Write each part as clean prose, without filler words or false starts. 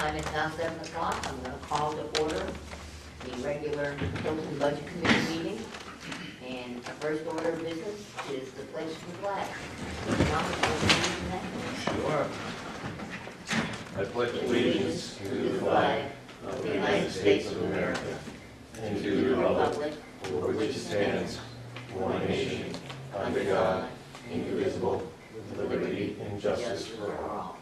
time it's now 7 o'clock. I'm going to call to order the regular Tilton Budget Committee meeting. And our first order of business is the pledge to the flag. Thomas, will you read that? Sure. I pledge allegiance to the flag of the United States of America and to the republic for which it stands, one nation, under God, indivisible, with liberty and justice for all.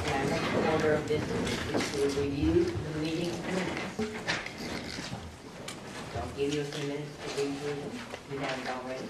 And our next order of business is to review the meeting minutes. I'll give you a few minutes to read through them. You haven't already.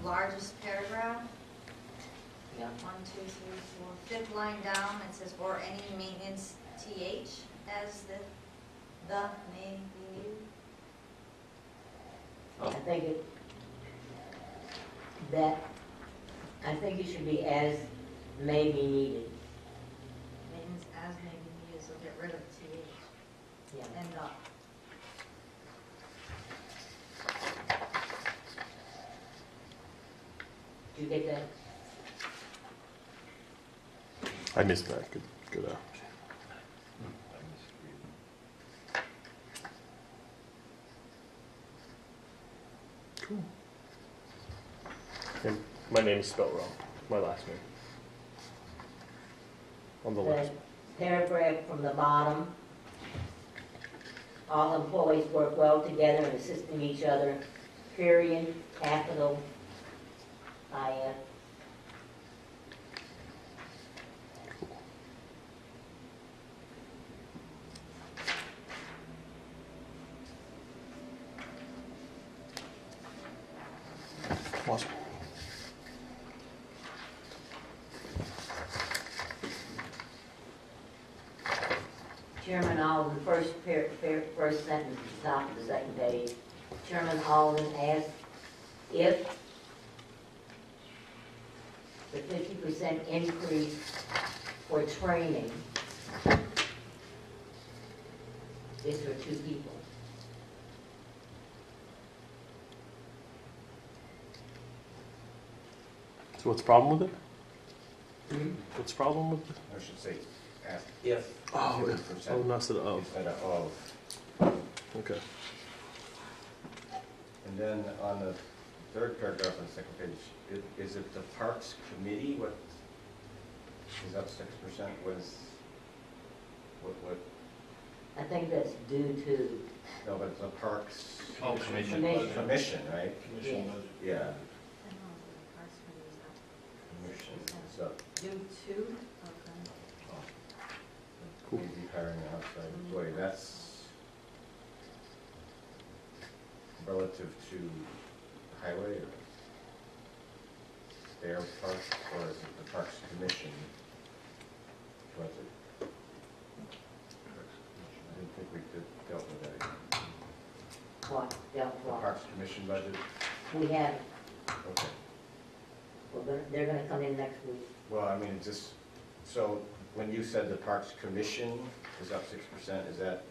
Largest paragraph. Yeah. 1, 2, 3, 4. Fifth line down, it says, or any maintenance th as the may be used. I think it should be as may be needed. Maintenance as may be needed, so get rid of th. Yeah. And the. Did you get that? I missed that. Good. Cool. And my name is spelled wrong. My last name. On the left. Paragraph from the bottom. All employees work well together and assisting each other. Period. Capital. IF. Awesome. Chairman Alden, first sentence at the top of the second page. Chairman Alden asked if the 50% increase for training is for 2 people. So what's the problem with it? Hmm? What's the problem with it? I should say, ask if. Oh, 50% instead of of. Instead of. Okay. And then on the third paragraph on the second page, is it the Parks Committee? What is up 6%? What? I think that's due to, No, but the Parks Commission. Commission, right? Yes. Yeah. I don't know if the Parks Committee is Commission. So due to. Okay. Cool. maybe hiring an outside employee. That's relative to highway or their park, or is it the Parks Commission budget? I didn't think we dealt with that again. what, dealt The with. Parks Commission budget? We have, Okay. they're gonna come in next week. Well, I mean, just, so when you said the Parks Commission is up 6%, is that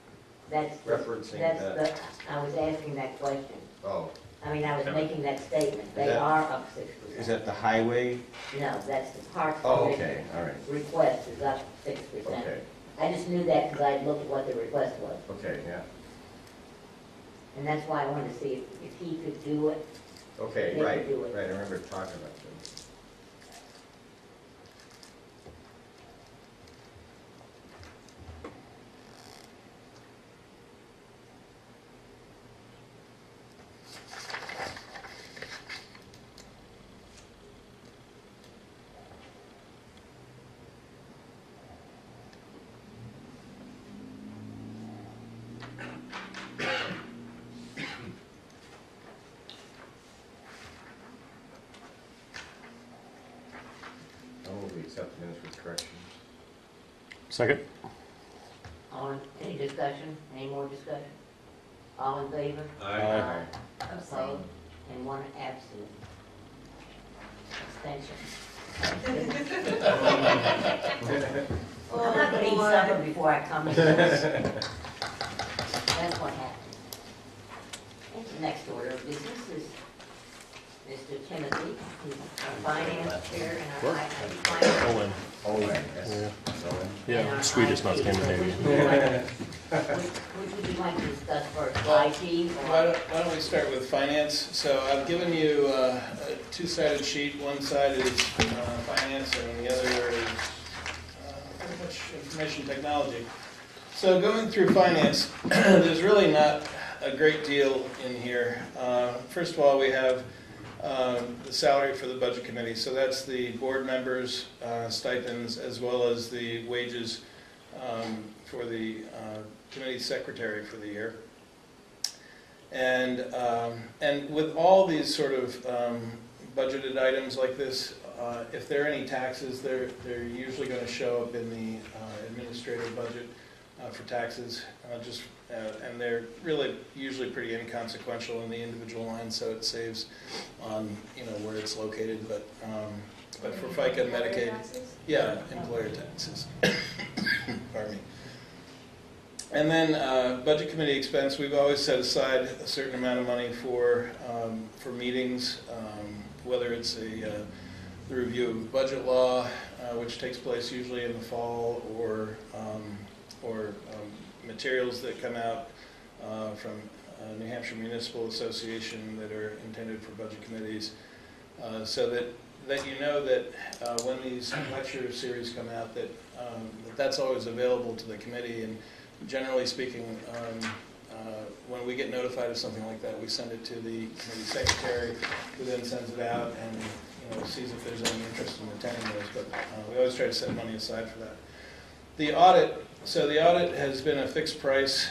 That's, referencing that's that? I was asking that question. Oh, I mean, I was making that statement. They that- are up 6%. is that the highway? No, that's the Parks Oh, Commission. okay, all right, Request is up 6%. okay, I just knew that because I looked at what the request was. okay, yeah. And that's why I wanted to see if he could do it. Okay, They right, could do it. right, I remember talking about that. minutes with corrections. Second? Any discussion? Any more discussion? All in favor? Aye. Opposed? And one absent. Abstention. I'm not gonna eat supper before I come in. That's what happened. And the next order of business is Mr. Timothy, who's our finance chair and our finance. Owen. Owen, Yeah. yes. Owen. Yeah, Swedish, not Scandinavian. Which would you like to discuss first, IT Why or? don't we start with finance? So I've given you a two-sided sheet. One side is finance and the other is pretty much information technology. So going through finance, there's really not a great deal in here. First of all, we have the salary for the budget committee. So that's the board members' stipends as well as the wages for the committee secretary for the year. And with all these sort of budgeted items like this, if there are any taxes, they're usually going to show up in the administrative budget for taxes. And they're really usually pretty inconsequential in the individual line, so it saves on where it's located. But for FICA and Medicaid, yeah, employer taxes. Pardon me. And then budget committee expense, we've always set aside a certain amount of money for meetings, whether it's the review of budget law, which takes place usually in the fall, or materials that come out from New Hampshire Municipal Association that are intended for budget committees, so that you know that when these lecture series come out, that's always available to the committee. And generally speaking, when we get notified of something like that, we send it to the committee secretary, who then sends it out and sees if there's any interest in attending those. But we always try to set money aside for that. The audit. So the audit has been a fixed price,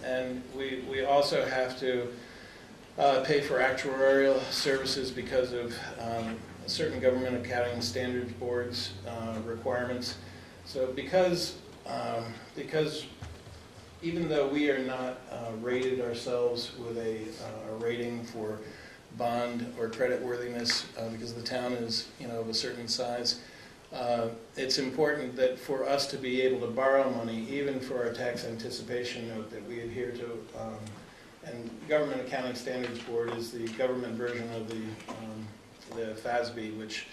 and we also have to pay for actuarial services because of certain government accounting standards boards requirements. So because even though we are not rated ourselves with a rating for bond or credit worthiness, because the town is of a certain size, it's important that for us to be able to borrow money, even for our tax anticipation note that we adhere to, and Government Accounting Standards Board is the government version of the FASB, which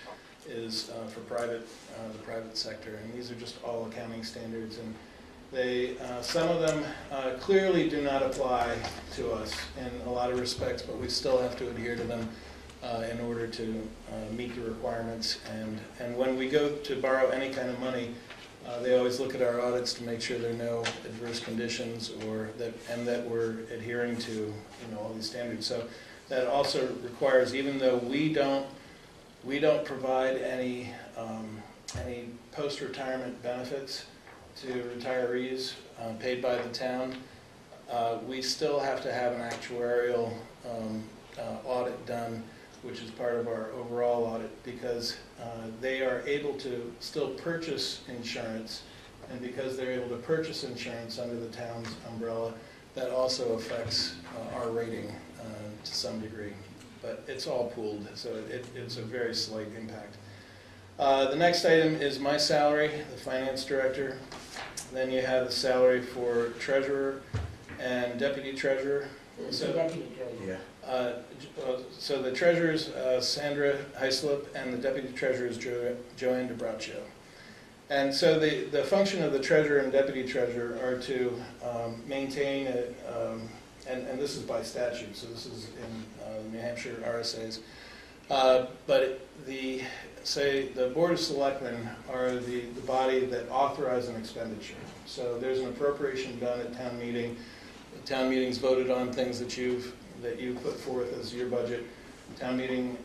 is for the private sector, and these are just all accounting standards, and they some of them clearly do not apply to us in a lot of respects, but we still have to adhere to them in order to meet the requirements. And when we go to borrow any kind of money, they always look at our audits to make sure there are no adverse conditions, or that we're adhering to all these standards. So that also requires, even though we don't provide any post-retirement benefits to retirees paid by the town, we still have to have an actuarial audit done, which is part of our overall audit, because they are able to still purchase insurance, and because they're able to purchase insurance under the town's umbrella, that also affects our rating to some degree. But it's all pooled, so it's a very slight impact. The next item is my salary, the finance director. Then you have the salary for treasurer and deputy treasurer. So, Deputy treasurer. Yeah. so the treasurer is Sandra Heislip, and the deputy treasurer is Joanne DeBraccio. And so the function of the treasurer and deputy treasurer are to maintain, and this is by statute, so this is in New Hampshire RSAs, but the Board of Selectmen are the body that authorize an expenditure. So there's an appropriation done at town meeting. The town meeting's voted on things that you put forth as your budget. The town meeting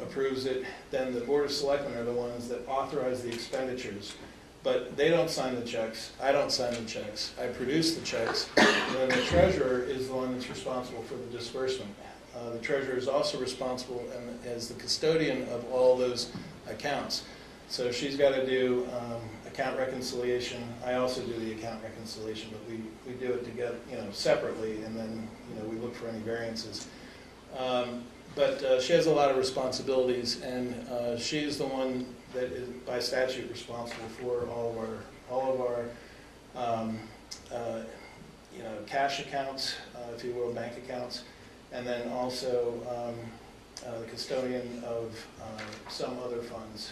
approves it. Then the Board of Selectmen are the ones that authorize the expenditures. But they don't sign the checks. I don't sign the checks. I produce the checks. And then the treasurer is the one that's responsible for the disbursement. The treasurer is also responsible as the custodian of all those accounts. So she's got to do account reconciliation. I also do the account reconciliation, but we do it together, separately, and then, we look for any variances. But she has a lot of responsibilities, and she is the one that is by statute responsible for all of our cash accounts, if you will, bank accounts, and then also the custodian of some other funds,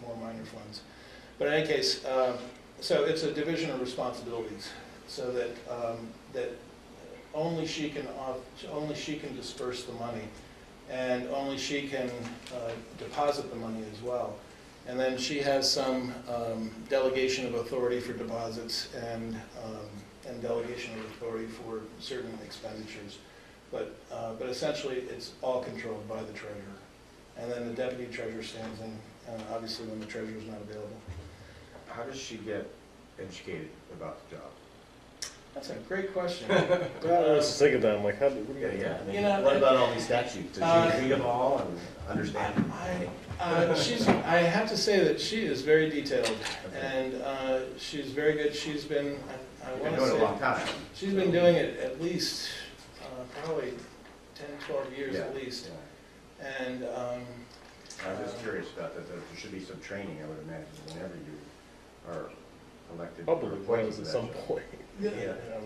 more minor funds. But in any case, so it's a division of responsibilities, so that that only she can disperse the money, and only she can deposit the money as well. And then she has some delegation of authority for deposits and delegation of authority for certain expenditures. But essentially, it's all controlled by the treasurer. And then the deputy treasurer stands in, obviously, when the treasurer is not available. How does she get educated about the job? That's a great question. I was thinking that, I'm like, how do we Yeah, yeah. I mean, You know, what about all these statutes? Does she read them all and understand them? I have to say that she is very detailed, and she's very good. She's been, I You've want been to doing it say, a long time. she's been doing it at least, probably 10, 12 years Yeah, at least. yeah. And I was just curious about that. There should be some training, I would imagine, whenever you are elected. or Public appointed was to at that some job. point.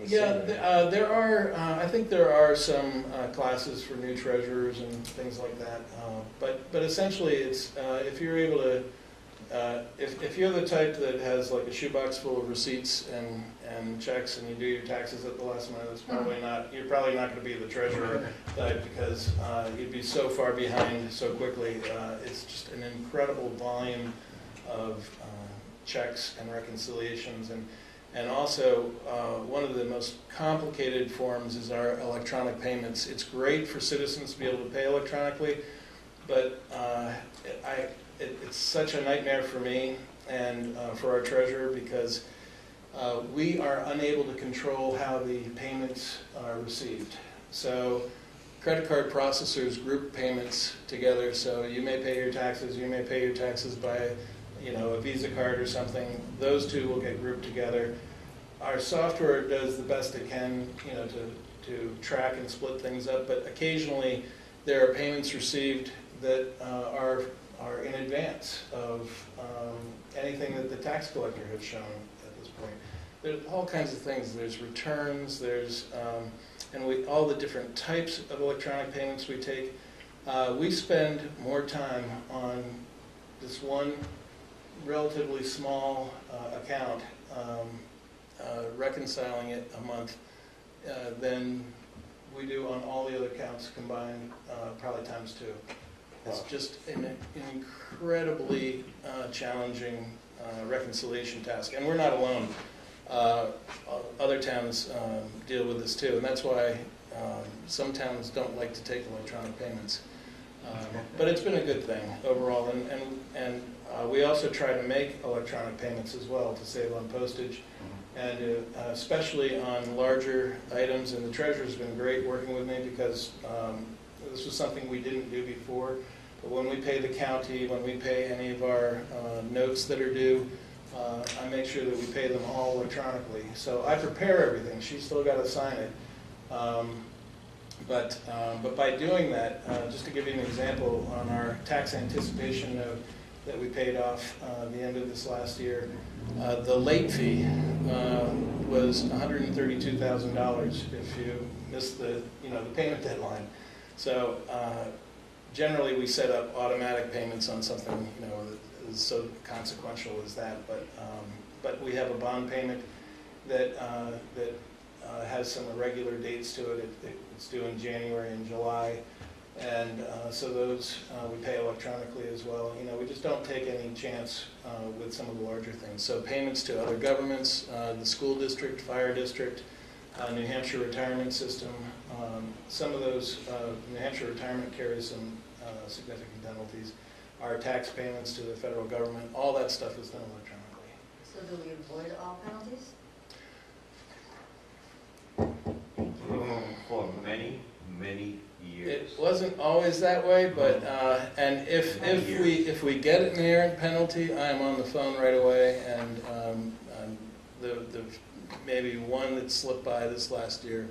yeah, there are. I think there are some classes for new treasurers and things like that. But essentially, it's if you're able to, if you're the type that has like a shoebox full of receipts and checks, and you do your taxes at the last minute, that's probably not. You're probably not going to be the treasurer type, because you'd be so far behind so quickly. It's just an incredible volume of checks and reconciliations, and also one of the most complicated forms is our electronic payments. It's great for citizens to be able to pay electronically, but it's such a nightmare for me and for our treasurer, because we are unable to control how the payments are received. So credit card processors group payments together, so you may pay your taxes by a Visa card or something. Those two will get grouped together. Our software does the best it can, to track and split things up, but occasionally there are payments received that are in advance of anything that the tax collector has shown at this point. There's all kinds of things. There's returns, there's, and all the different types of electronic payments we take. We spend more time on this one relatively small account, reconciling it a month, than we do on all the other accounts combined, probably times 2. It's just an incredibly challenging reconciliation task, and we're not alone. Other towns deal with this too, and that's why some towns don't like to take electronic payments. But it's been a good thing overall, and we also try to make electronic payments as well to save on postage, and especially on larger items. And the treasurer's been great working with me, because this was something we didn't do before. But when we pay the county, when we pay any of our notes that are due, I make sure that we pay them all electronically. So I prepare everything. She's still got to sign it. But by doing that, just to give you an example, on our tax anticipation note that we paid off the end of this last year, the late fee was $132,000 if you missed the payment deadline. So generally we set up automatic payments on something that is so consequential as that. But we have a bond payment that has some irregular dates to it. It's due in January and July, and so those we pay electronically as well. We just don't take any chance with some of the larger things. So payments to other governments, the school district, fire district, New Hampshire retirement system. Some of those, New Hampshire retirement carries some significant penalties. Our tax payments to the federal government, all that stuff is done electronically. So do we avoid all penalties? For many, many years. wasn't always that way, but, and if we get an errant penalty, I'm on the phone right away, and the maybe one that slipped by this last year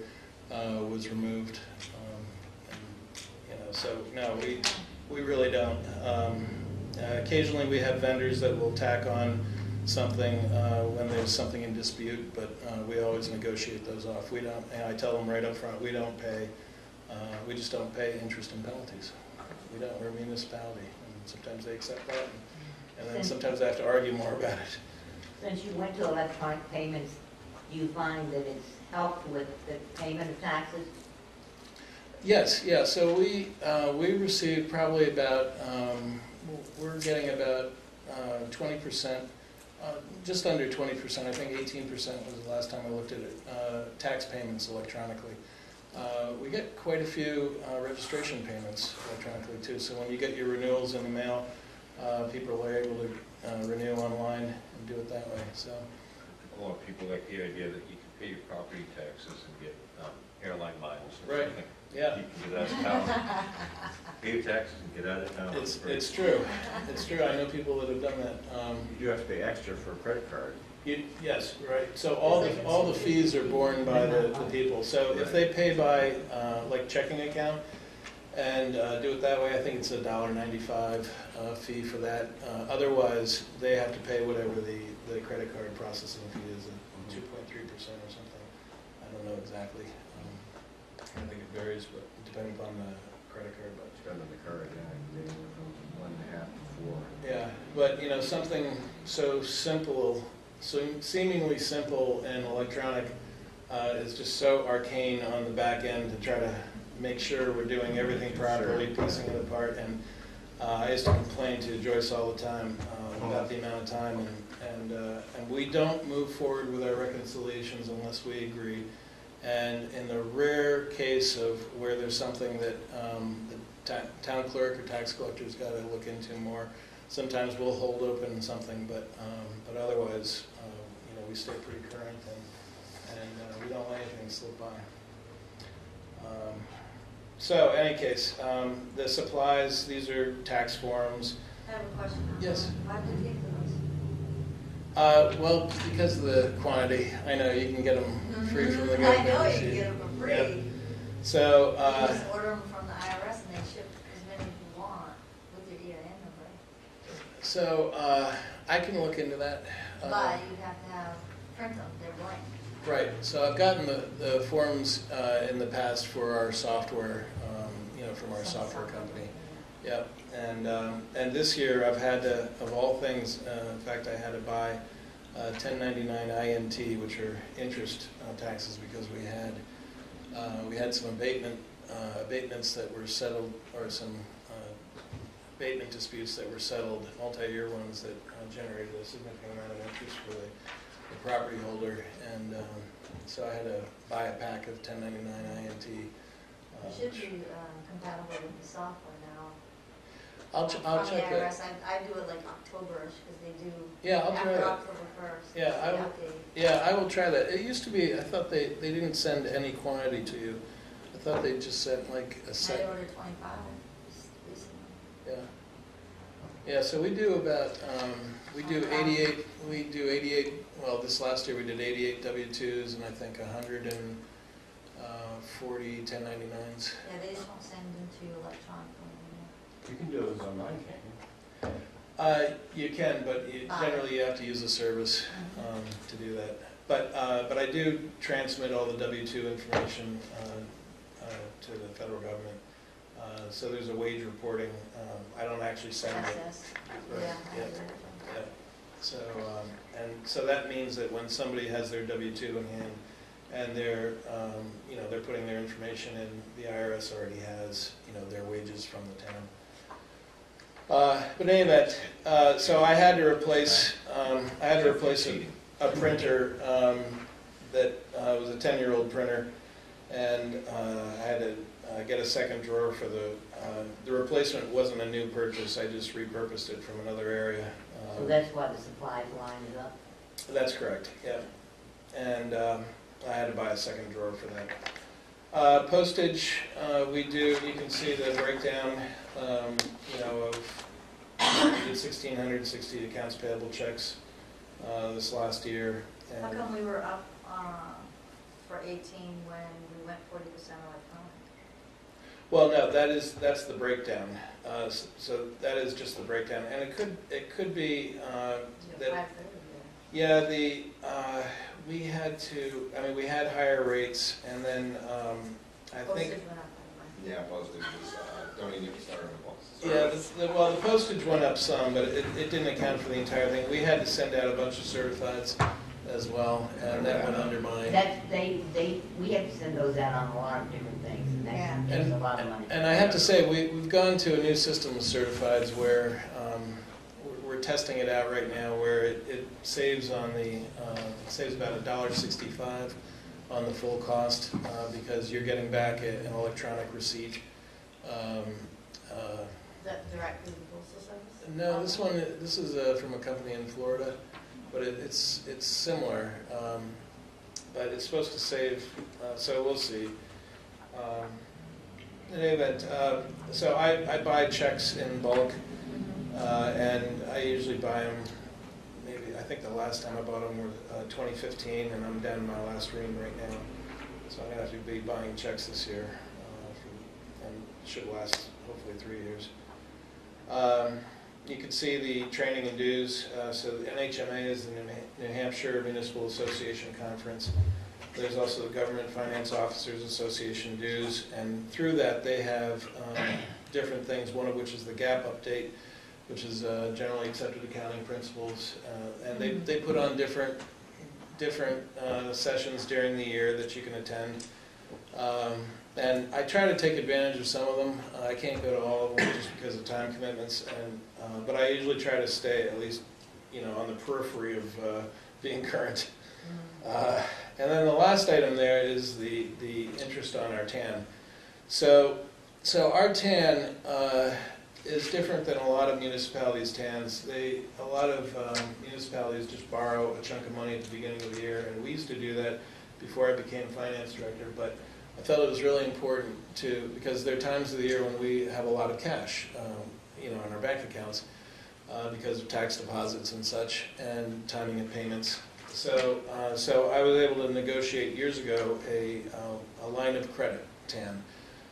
was removed. And, so, no, we really don't. Occasionally we have vendors that will tack on something when there's something in dispute, but we always negotiate those off. We don't, and I tell them right up front, we don't pay, we just don't pay interest and penalties. We don't, we're a municipality, and sometimes they accept that, and then sometimes I have to argue more about it. Since you went to electronic payments, do you find that it's helped with the payment of taxes? Yes, yeah, so we receive probably about, we're getting about 20%, just under 20%, I think 18% was the last time I looked at it, tax payments electronically. We get quite a few registration payments electronically too, so when you get your renewals in the mail, people are able to renew online and do it that way, so. A lot of people like the idea that you can pay your property taxes and get airline miles or Right. something. Yeah. You can get out of town, pay your taxes and get out of town. It's true. It's true. I know people that have done that. You do have to pay extra for a credit card. Yes, right. So all the fees are borne by the people. So if they pay by like checking account and do it that way, I think it's $1.95 fee for that. Otherwise, they have to pay whatever the credit card processing fee is, 2.3% or something. I don't know exactly. I think it varies, but depending upon the credit card budget. Depending on the card, yeah, from 1.5 to 4. Yeah, but you know, something so simple, so seemingly simple and electronic is just so arcane on the back end to try to make sure we're doing everything properly, piecing it apart. And I used to complain to Joyce all the time about the amount of time, and we don't move forward with our reconciliations unless we agree. And in the rare case of where there's something that the town clerk or tax collector's got to look into more, sometimes we'll hold open something, but otherwise, you know, we stay pretty current, and we don't let anything slip by. So, in any case, the supplies, these are tax forms. I have a question. Yes. Why did they take those? Well, because of the quantity, I know you can get them free from the government. I know you machine. can get them for free. Yep. So, You just order them from the IRS and they ship as many as you want with your EIN number. so I can look into that. But you have to have, print them, they're blank. Right, so I've gotten the forms in the past for our software, you know, from our software company. Yep, and this year I've had to, of all things, in fact I had to buy 1099 INT, which are interest taxes, because we had some abatements that were settled, or some abatement disputes that were settled, multi-year ones that generated a significant amount of interest for the property holder, and so I had to buy a pack of 1099 INT. It should be compatible with the software now. I'll From check the that. IRS, I do it like October-ish, because they do, Yeah, I'll try after that. October 1st. Yeah, I they will. update. Yeah, I will try that. It used to be, I thought they didn't send any quantity to you. I thought they just sent like a I set. ordered 25 just recently. Yeah. Yeah, so we do about, we do 88, well, this last year we did 88 W-2s and I think 140 1099s. Yeah, they just won't send them to you electronically anymore. You can do those online, can't you? You can, but generally you have to use a service to do that. But I do transmit all the W-2 information to the federal government. So there's a wage reporting. I don't actually send it. Access. Right, Yeah. yeah. Yeah. So so that means that when somebody has their W-2 in hand and they're you know, they're putting their information in, the IRS already has, you know, their wages from the town. But in any event, so I had to replace a printer that was a 10-year-old printer, and I had to get a second drawer for the replacement. Wasn't a new purchase. I just repurposed it from another area. So that's why the supplies line is up? That's correct. Yeah, and I had to buy a second drawer for that. Postage, we do, you can see the breakdown, you know, of we did 1,660 accounts payable checks this last year. How And come we were up for 18 when we went 40% electronic? well, no, that's the breakdown. So that is just the breakdown, and it could be that 530 yeah, we had to. I mean, we had higher rates, and then I there. think. Postage went up by Yeah, postage was, don't even get me started on Yeah, postage. well, the postage went up some, but it didn't account for the entire thing. We had to send out a bunch of certifieds as well, and that went under mine. We have to send those out on a lot of different things, and Yeah. that takes a lot of money. And I have to say, we've gone to a new system of certifieds where we're testing it out right now, where it saves on the it saves about $1.65 on the full cost because you're getting back an electronic receipt. Is that directly to the postal service? No, this is from a company in Florida, but it's similar, but it's supposed to save. So we'll see. In any event, so I buy checks in bulk, and I usually buy them. Maybe I think the last time I bought them were 2015, and I'm down in my last ream right now. So I'm gonna have to be buying checks this year, and it should last hopefully 3 years. You can see the training and dues. So the NHMA is the New Hampshire Municipal Association Conference. There's also the Government Finance Officers Association dues, and through that they have different things, one of which is the GAP update, which is generally accepted accounting principles, and they put on different sessions during the year that you can attend. And I try to take advantage of some of them. I can't go to all of them just because of time commitments, but I usually try to stay at least, you know, on the periphery of being current. And then the last item there is the interest on our TAN. So our TAN is different than a lot of municipalities' TANs. A lot of municipalities just borrow a chunk of money at the beginning of the year, and we used to do that before I became finance director, but I felt it was really important because there are times of the year when we have a lot of cash, you know, in our bank accounts because of tax deposits and such, and timing of payments. So I was able to negotiate years ago a line of credit, TAN.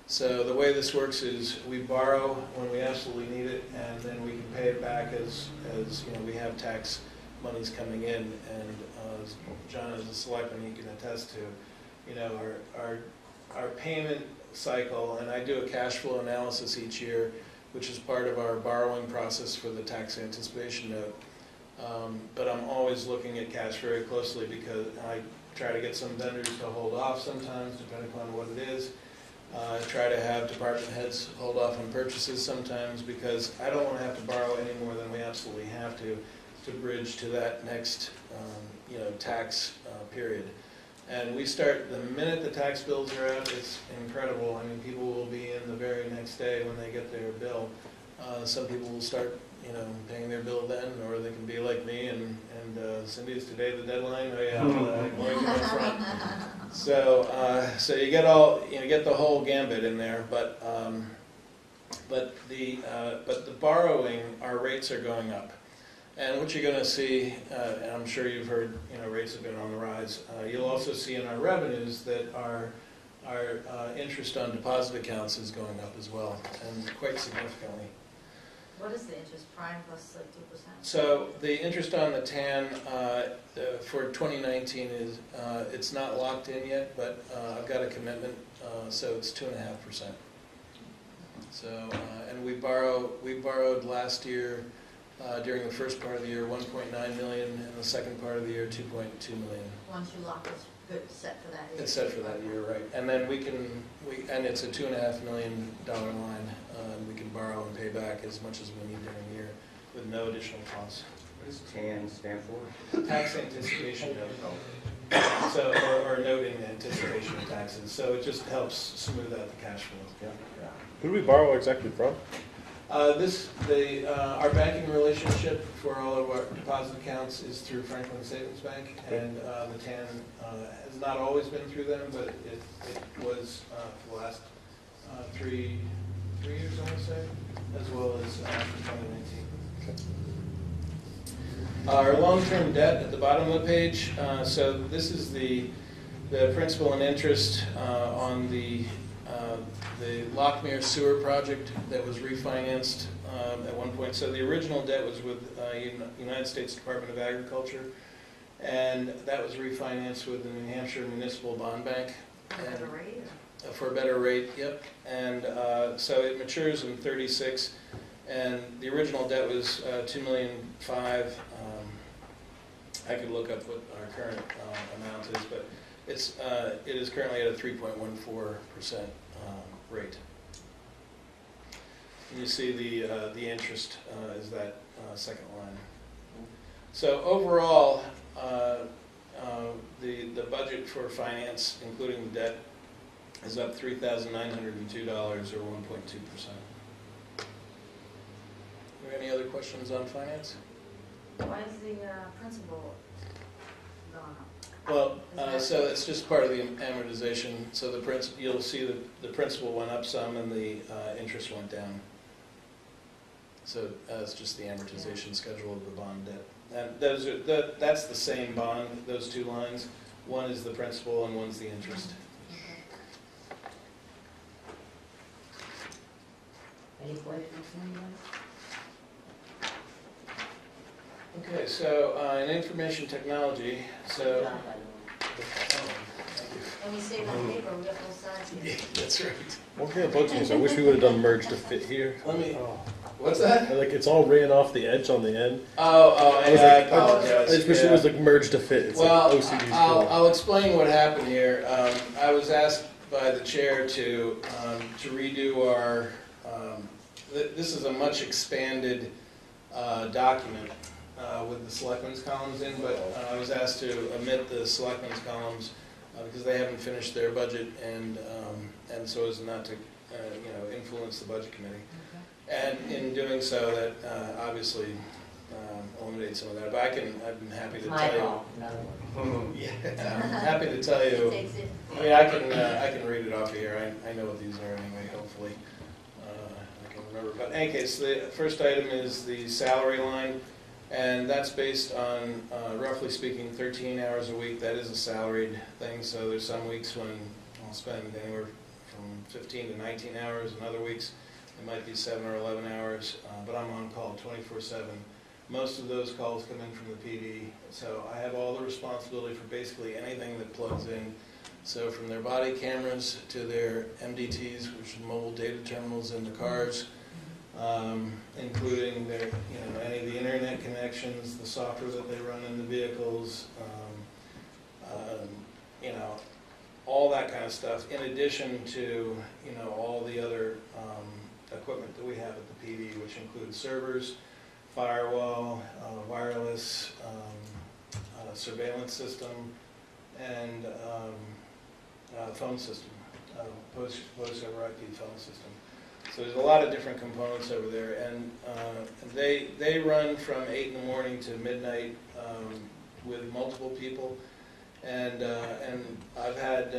So the way this works is we borrow when we absolutely need it, and then we can pay it back as you know, we have tax monies coming in. And as John, as a selectman, he can attest to, you know, our payment cycle, and I do a cash flow analysis each year, which is part of our borrowing process for the tax anticipation note. But I'm always looking at cash very closely because I try to get some vendors to hold off sometimes, depending upon what it is. I try to have department heads hold off on purchases sometimes because I don't want to have to borrow any more than we absolutely have to bridge to that next you know, tax period. And we start the minute the tax bills are out. It's incredible. I mean, people will be in the very next day when they get their bill. Some people will start, you know, paying their bill then, or they can be like me and Cindy, is today the deadline? Oh yeah, morning up front. So you get the whole gambit in there, but the borrowing, our rates are going up. And what you're going to see, and I'm sure you've heard, you know, rates have been on the rise. You'll also see in our revenues that our interest on deposit accounts is going up as well, and quite significantly. What is the interest, prime plus like 2%? So the interest on the TAN for 2019 is it's not locked in yet, but I've got a commitment, so it's 2.5%. So and we borrowed last year. During the first part of the year, 1.9 million, and the second part of the year, 2.2 million. Once you lock it's good, set for that year. It's set for that year, right? And then and it's a $2.5 million line. We can borrow and pay back as much as we need during the year with no additional costs. What does TAN stand for? Tax anticipation note. So, or note in anticipation of taxes. So it just helps smooth out the cash flow. Yeah. Who do we borrow exactly from? Our banking relationship for all of our deposit accounts is through Franklin Savings Bank, and the TAN has not always been through them, but it was for the last 3 years, I want to say, as well as for 2019. Our long-term debt at the bottom of the page. So this is the principal and interest on the Lockmere Sewer project that was refinanced at one point. So the original debt was with United States Department of Agriculture, and that was refinanced with the New Hampshire Municipal Bond Bank. At a rate? For a better rate, yep. And so it matures in 36, and the original debt was $2.5 million. I could look up what our current amount is, but it is currently at a 3.14% rate. And you see the interest is that second line. So overall, the budget for finance, including the debt, is up $3,902 or 1.2%. Any other questions on finance? Why is the principal gone up? Well, so it's just part of the amortization. So you'll see the principal went up some and the interest went down. So it's just the amortization schedule of the bond debt. And that's the same bond, those two lines. One is the principal and one's the interest. Any questions from anyone? Okay, so in information technology, so. John, by the way. And we saved on paper, we got both sides Yeah, here. that's right. One thing that bugs me is I wish we would have done merge to fit here. Let me. Oh. What's that? Like it's all ran off the edge on the end. Oh, I was yeah, I like, apologize. I just wish it was like merged to fit. It's Well, like OCD's I'll explain what happened here. I was asked by the chair to redo our. This is a much expanded document with the selectmen's columns in, but I was asked to omit the selectmen's columns because they haven't finished their budget, and so as not to influence the budget committee. And in doing so, that obviously eliminates some of that. But I've been happy to My tell fault, another one. you. Yeah, I'm happy to tell you. Takes it. I mean, I can read it off of here. I know what these are anyway. Hopefully, I can remember. But in any case, the first item is the salary line, and that's based on, roughly speaking, 13 hours a week. That is a salaried thing. So there's some weeks when I'll spend anywhere from 15 to 19 hours, and other weeks it might be 7 or 11 hours. But I'm on call 24/7. Most of those calls come in from the PD, so I have all the responsibility for basically anything that plugs in. So from their body cameras to their MDTs, which are mobile data terminals in the cars, including their, any of the internet connections, the software that they run in the vehicles, all that kind of stuff. In addition to, all the other equipment that we have at the PD, which includes servers, firewall, wireless, surveillance system, and phone system, voice-over IP phone system. So there's a lot of different components over there, and they run from 8 in the morning to midnight with multiple people. And I've had,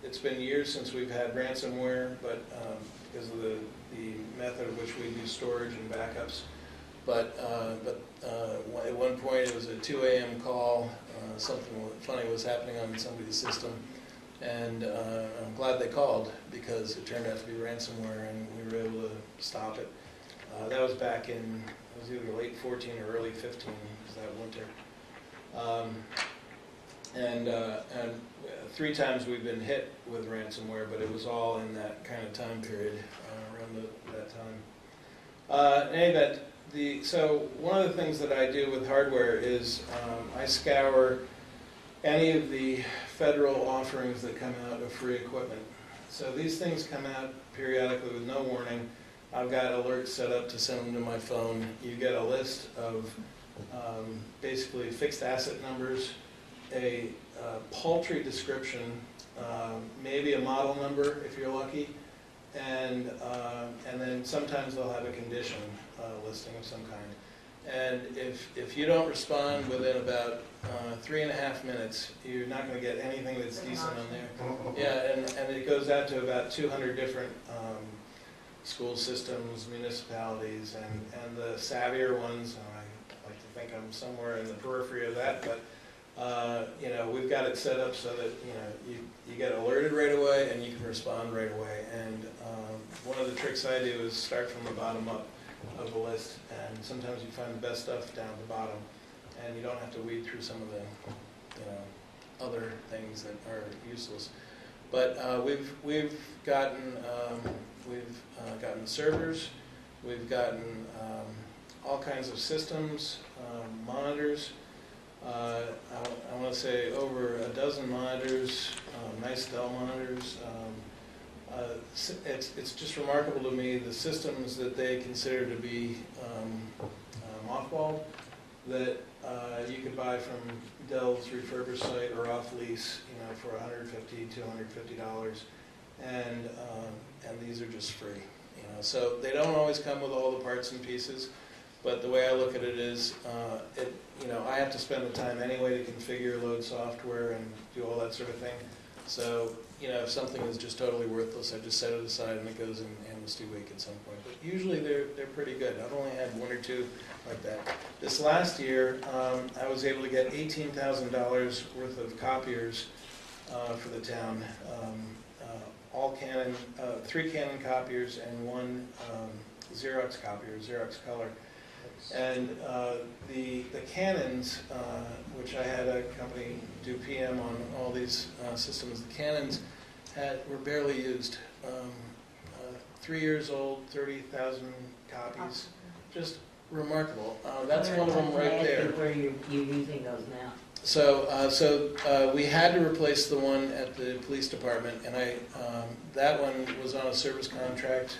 it's been years since we've had ransomware, but because of the method in which we do storage and backups. But at one point it was a 2 a.m. call. Something funny was happening on somebody's system, and I'm glad they called because it turned out to be ransomware, and we were able to stop it. That was back in, it was either late 14 or early 15, was that winter. And 3 times we've been hit with ransomware, but it was all in that kind of time period, around that time. In any event, so one of the things that I do with hardware is I scour any of the federal offerings that come out of free equipment. So these things come out periodically with no warning. I've got alerts set up to send them to my phone. You get a list of basically fixed asset numbers, a paltry description, maybe a model number if you're lucky, and then sometimes they'll have a condition listing of some kind. And if you don't respond within about 3.5 minutes, you're not going to get anything that's decent on there. Yeah, and it goes out to about 200 different school systems, municipalities, and the savvier ones, and I like to think I'm somewhere in the periphery of that, but we've got it set up so that you get alerted right away and you can respond right away. And one of the tricks I do is start from the bottom up of the list, and sometimes you find the best stuff down at the bottom, and you don't have to weed through some of the other things that are useless. But we've gotten servers, we've gotten all kinds of systems, monitors. I want to say over a dozen monitors, nice Dell monitors. It's just remarkable to me the systems that they consider to be mothballed that you could buy from Dell's refurbished site or off lease, for $150, $250, and these are just free. So they don't always come with all the parts and pieces. But the way I look at it is, I have to spend the time anyway to configure, load software, and do all that sort of thing. So, if something is just totally worthless, I just set it aside and it goes in Amnesty Week at some point. But usually they're pretty good. I've only had one or two like that. This last year, I was able to get $18,000 worth of copiers for the town. All Canon, 3 Canon copiers and 1 Xerox copier, Xerox Color. And the Canons, which I had a company do PM on all these systems, the Canons were barely used. 3 years old, 30,000 copies. Just remarkable. That's one of them right there. Where you're using those now? So we had to replace the one at the police department, and that one was on a service contract.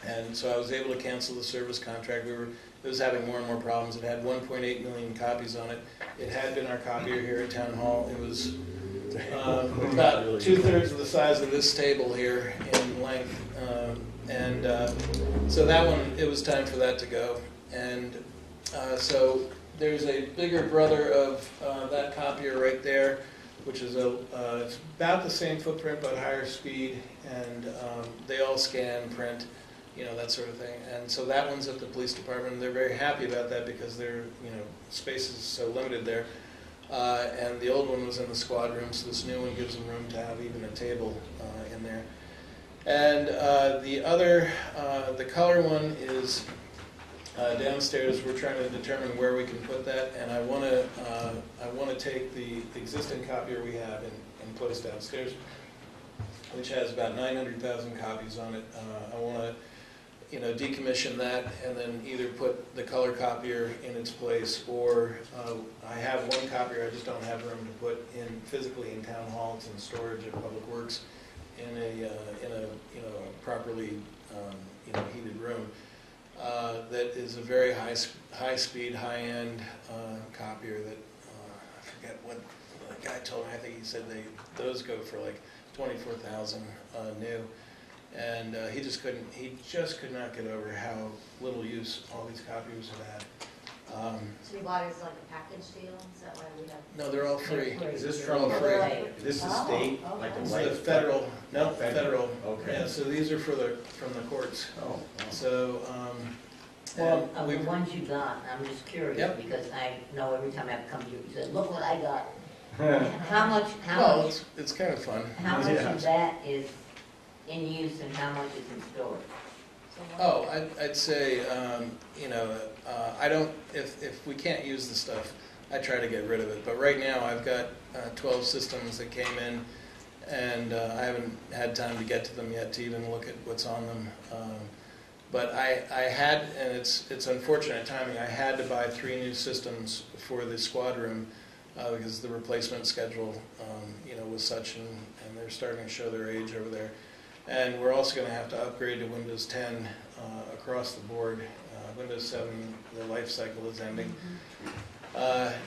And so I was able to cancel the service contract. It was having more and more problems. It had 1.8 million copies on it. It had been our copier here at Town Hall. It was about 2/3 of the size of this table here in length. So that one, it was time for that to go. And so there's a bigger brother of that copier right there, which is it's about the same footprint but higher speed, and they all scan, print, that sort of thing. And so that one's at the police department, and they're very happy about that because their space is so limited there. And the old one was in the squad room, so this new one gives them room to have even a table in there. And the color one is downstairs. We're trying to determine where we can put that, and I want to take the existing copier we have and put us downstairs, which has about 900,000 copies on it. I want to decommission that and then either put the color copier in its place, or I have one copier I just don't have room to put in physically in Town Hall. It's in storage at Public Works in a properly heated room. That is a very high speed, high end copier that I forget what the guy told me. I think he said those go for like 24,000 new. And he just could not get over how little use all these copiers have had. So you bought it as like a package deal? Is that why we have? No, they're all free. Is this They're all from, free. is this the state, like the It's white? the federal, no, federal. Okay. Yeah, so these are from the courts. Oh. So, Well, of the we've, ones you got, I'm just curious, Yep. because I know every time I come to you, you said, look what I got. How much well, it's kind of fun. Yeah. of that is in use and how much is in storage? Oh, I'd say, I don't, if we can't use the stuff, I try to get rid of it. But right now, I've got 12 systems that came in, and I haven't had time to get to them yet to even look at what's on them. But I had, and it's unfortunate timing, I had to buy 3 new systems for the squad room because the replacement schedule, was such, and they're starting to show their age over there. And we're also going to have to upgrade to Windows 10 across the board. Windows 7, the life cycle is ending. You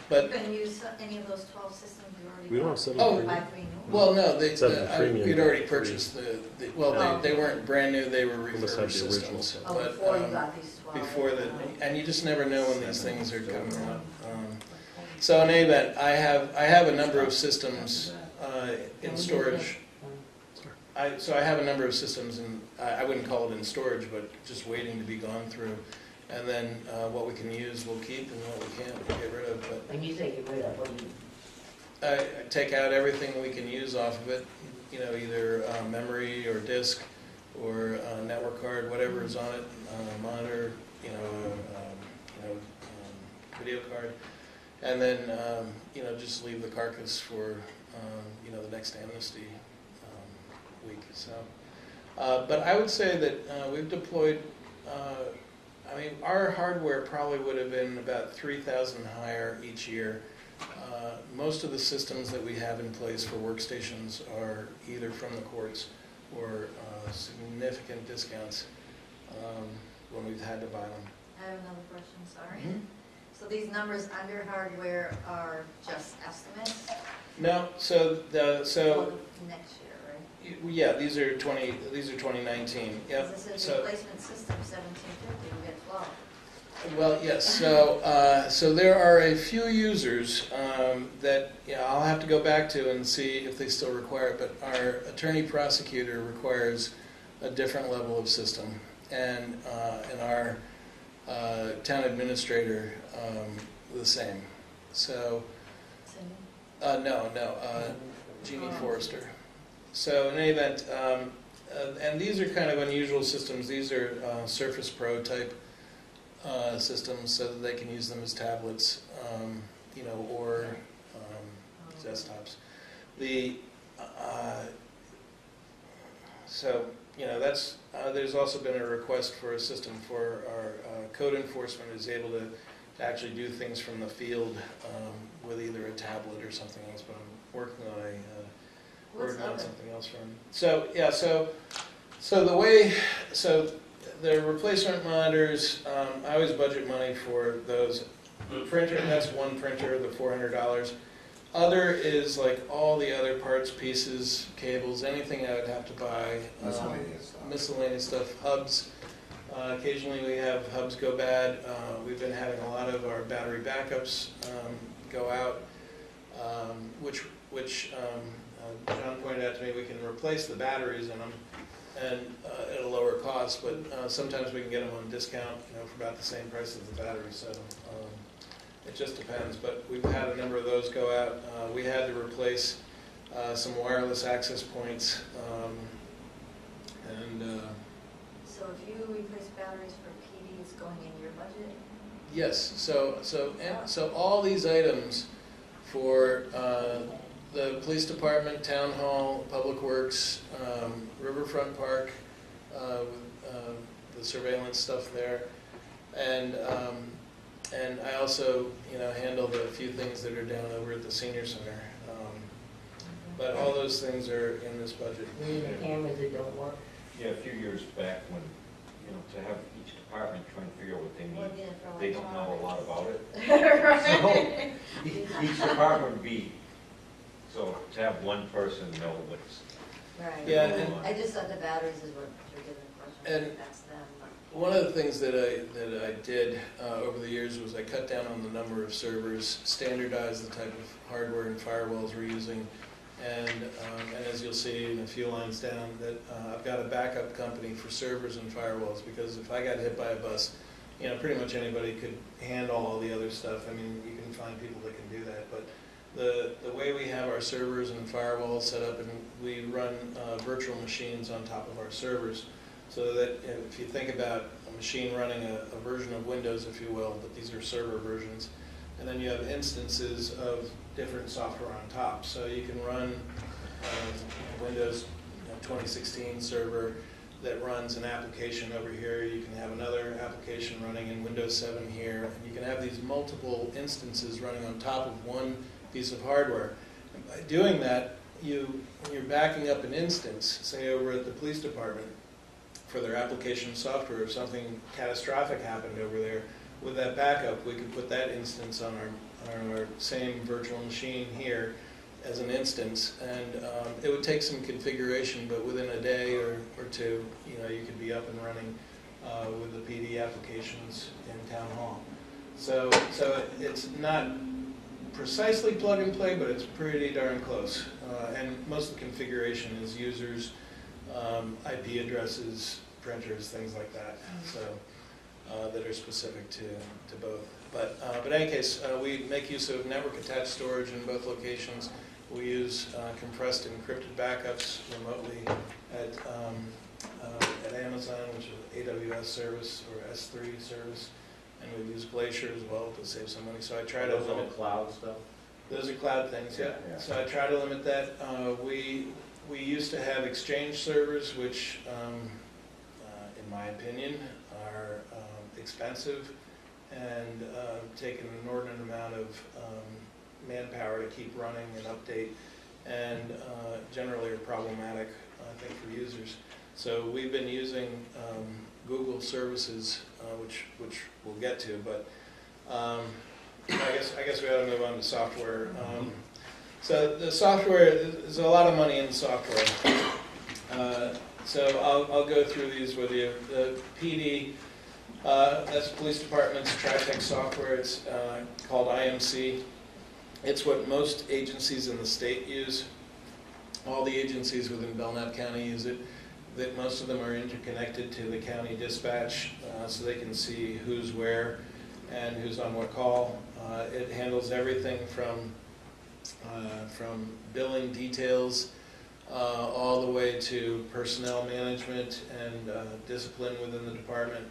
But, can use any of those 12 systems you already We don't have bought. seven Oh. premium. Buy 3 new ones. well, no, Seven premium. we'd already purchased Oh. they weren't brand new, they were We must have refurbished the original. systems. Oh, But, before you got these 12. before that, and you just never know when these things are coming out. So in any event, I have a number of systems in storage. So I have a number of systems, and I wouldn't call it in storage, but just waiting to be gone through. And then what we can use, we'll keep, and what we can't, we'll get rid of. But When you say get rid of, what do you, I take out everything we can use off of it, either memory or disk or network card, whatever is on it, monitor, video card, and then just leave the carcass for the next amnesty week. So, but I would say that we've deployed. Our hardware probably would have been about 3,000 higher each year. Most of the systems that we have in place for workstations are either from the courts or significant discounts when we've had to buy them. I have another question, sorry. Mhm. So these numbers under hardware are just estimates No, for the next year, right? yeah, these are 2019. Yep. Because this is So, replacement system 1750, we get 12. well, yes. So there are a few users that I'll have to go back to and see if they still require it. But our attorney prosecutor requires a different level of system, and our town administrator the same. So no, Jeannie Forrester. So in any event, and these are kind of unusual systems. These are Surface Pro type systems, so that they can use them as tablets, or desktops. That's there's also been a request for a system for our code enforcement is able to actually do things from the field with either a tablet or something else. But I'm working on something else for them. So yeah, so the replacement monitors, I always budget money for those. Printer, that's one printer, the $400. Other is like all the other parts, pieces, cables, anything I would have to buy. Miscellaneous stuff, hubs. Occasionally we have hubs go bad. We've been having a lot of our battery backups go out, which John pointed out to me we can replace the batteries in them and at a lower cost, but sometimes we can get them on discount, for about the same price as the battery. So it just depends. But we've had a number of those go out. We had to replace some wireless access points, So if you replace batteries for PD, it's going in your budget? yes. So all these items for the police department, town hall, public works, Riverfront Park, the surveillance stuff there, and I also handle the few things that are down over at the senior center. But all those things are in this budget. the cameras that don't work? Yeah, a few years back when, to have each department trying to figure out what they Well, need, yeah, for they don't know a lot about it. Right. So each department would be, so to have one person know what's Right. Yeah, going and- on. I just thought the batteries is what you're giving the question, And- that's them. but- One of the things that I did over the years was I cut down on the number of servers, standardized the type of hardware and firewalls we're using, and as you'll see in a few lines down, that I've got a backup company for servers and firewalls, because if I got hit by a bus, pretty much anybody could handle all the other stuff. I mean, you can find people that can do that, but the way we have our servers and firewalls set up, and we run virtual machines on top of our servers, so that if you think about a machine running a version of Windows, if you will, but these are server versions, and then you have instances of different software on top. So you can run Windows 2016 server that runs an application over here. You can have another application running in Windows 7 here, and you can have these multiple instances running on top of one piece of hardware. And by doing that, when you're backing up an instance, say over at the police department, for their application software, if something catastrophic happened over there, with that backup, we could put that instance on our same virtual machine here as an instance, and it would take some configuration, but within a day or two, you could be up and running with the PD applications in Town Hall. So it's not precisely plug and play, but it's pretty darn close. And most of the configuration is users, IP addresses, printers, things like that. So that are specific to both. But in any case, we make use of network attached storage in both locations. We use compressed encrypted backups remotely at Amazon, which is AWS service or S3 service, and we use Glacier as well to save some money. So I try to Those all limit. cloud stuff? Those are cloud things, yeah. Yeah. So I try to limit that. We used to have Exchange servers, which, in my opinion, are expensive and take an inordinate amount of manpower to keep running and update, and generally are problematic, I think, for users. So we've been using Google services, which we'll get to, but I guess we ought to move on to software. So the software, there's a lot of money in software. So I'll go through these with you. The PD, that's the police department's TriTech software. It's called IMC. It's what most agencies in the state use. All the agencies within Belknap County use it. That most of them are interconnected to the county dispatch, so they can see who's where and who's on what call. It handles everything from billing details all the way to personnel management and discipline within the department,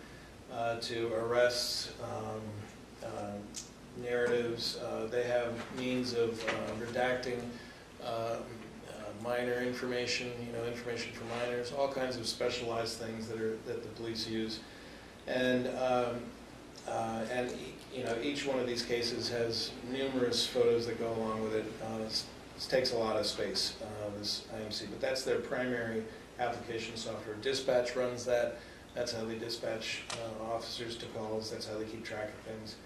to arrests, narratives. They have means of redacting minor information, information for minors, all kinds of specialized things that the police use, and each one of these cases has numerous photos that go along with it. This takes a lot of space, this IMC, but that's their primary application software. Dispatch runs that. That's how they dispatch officers to calls. That's how they keep track of things.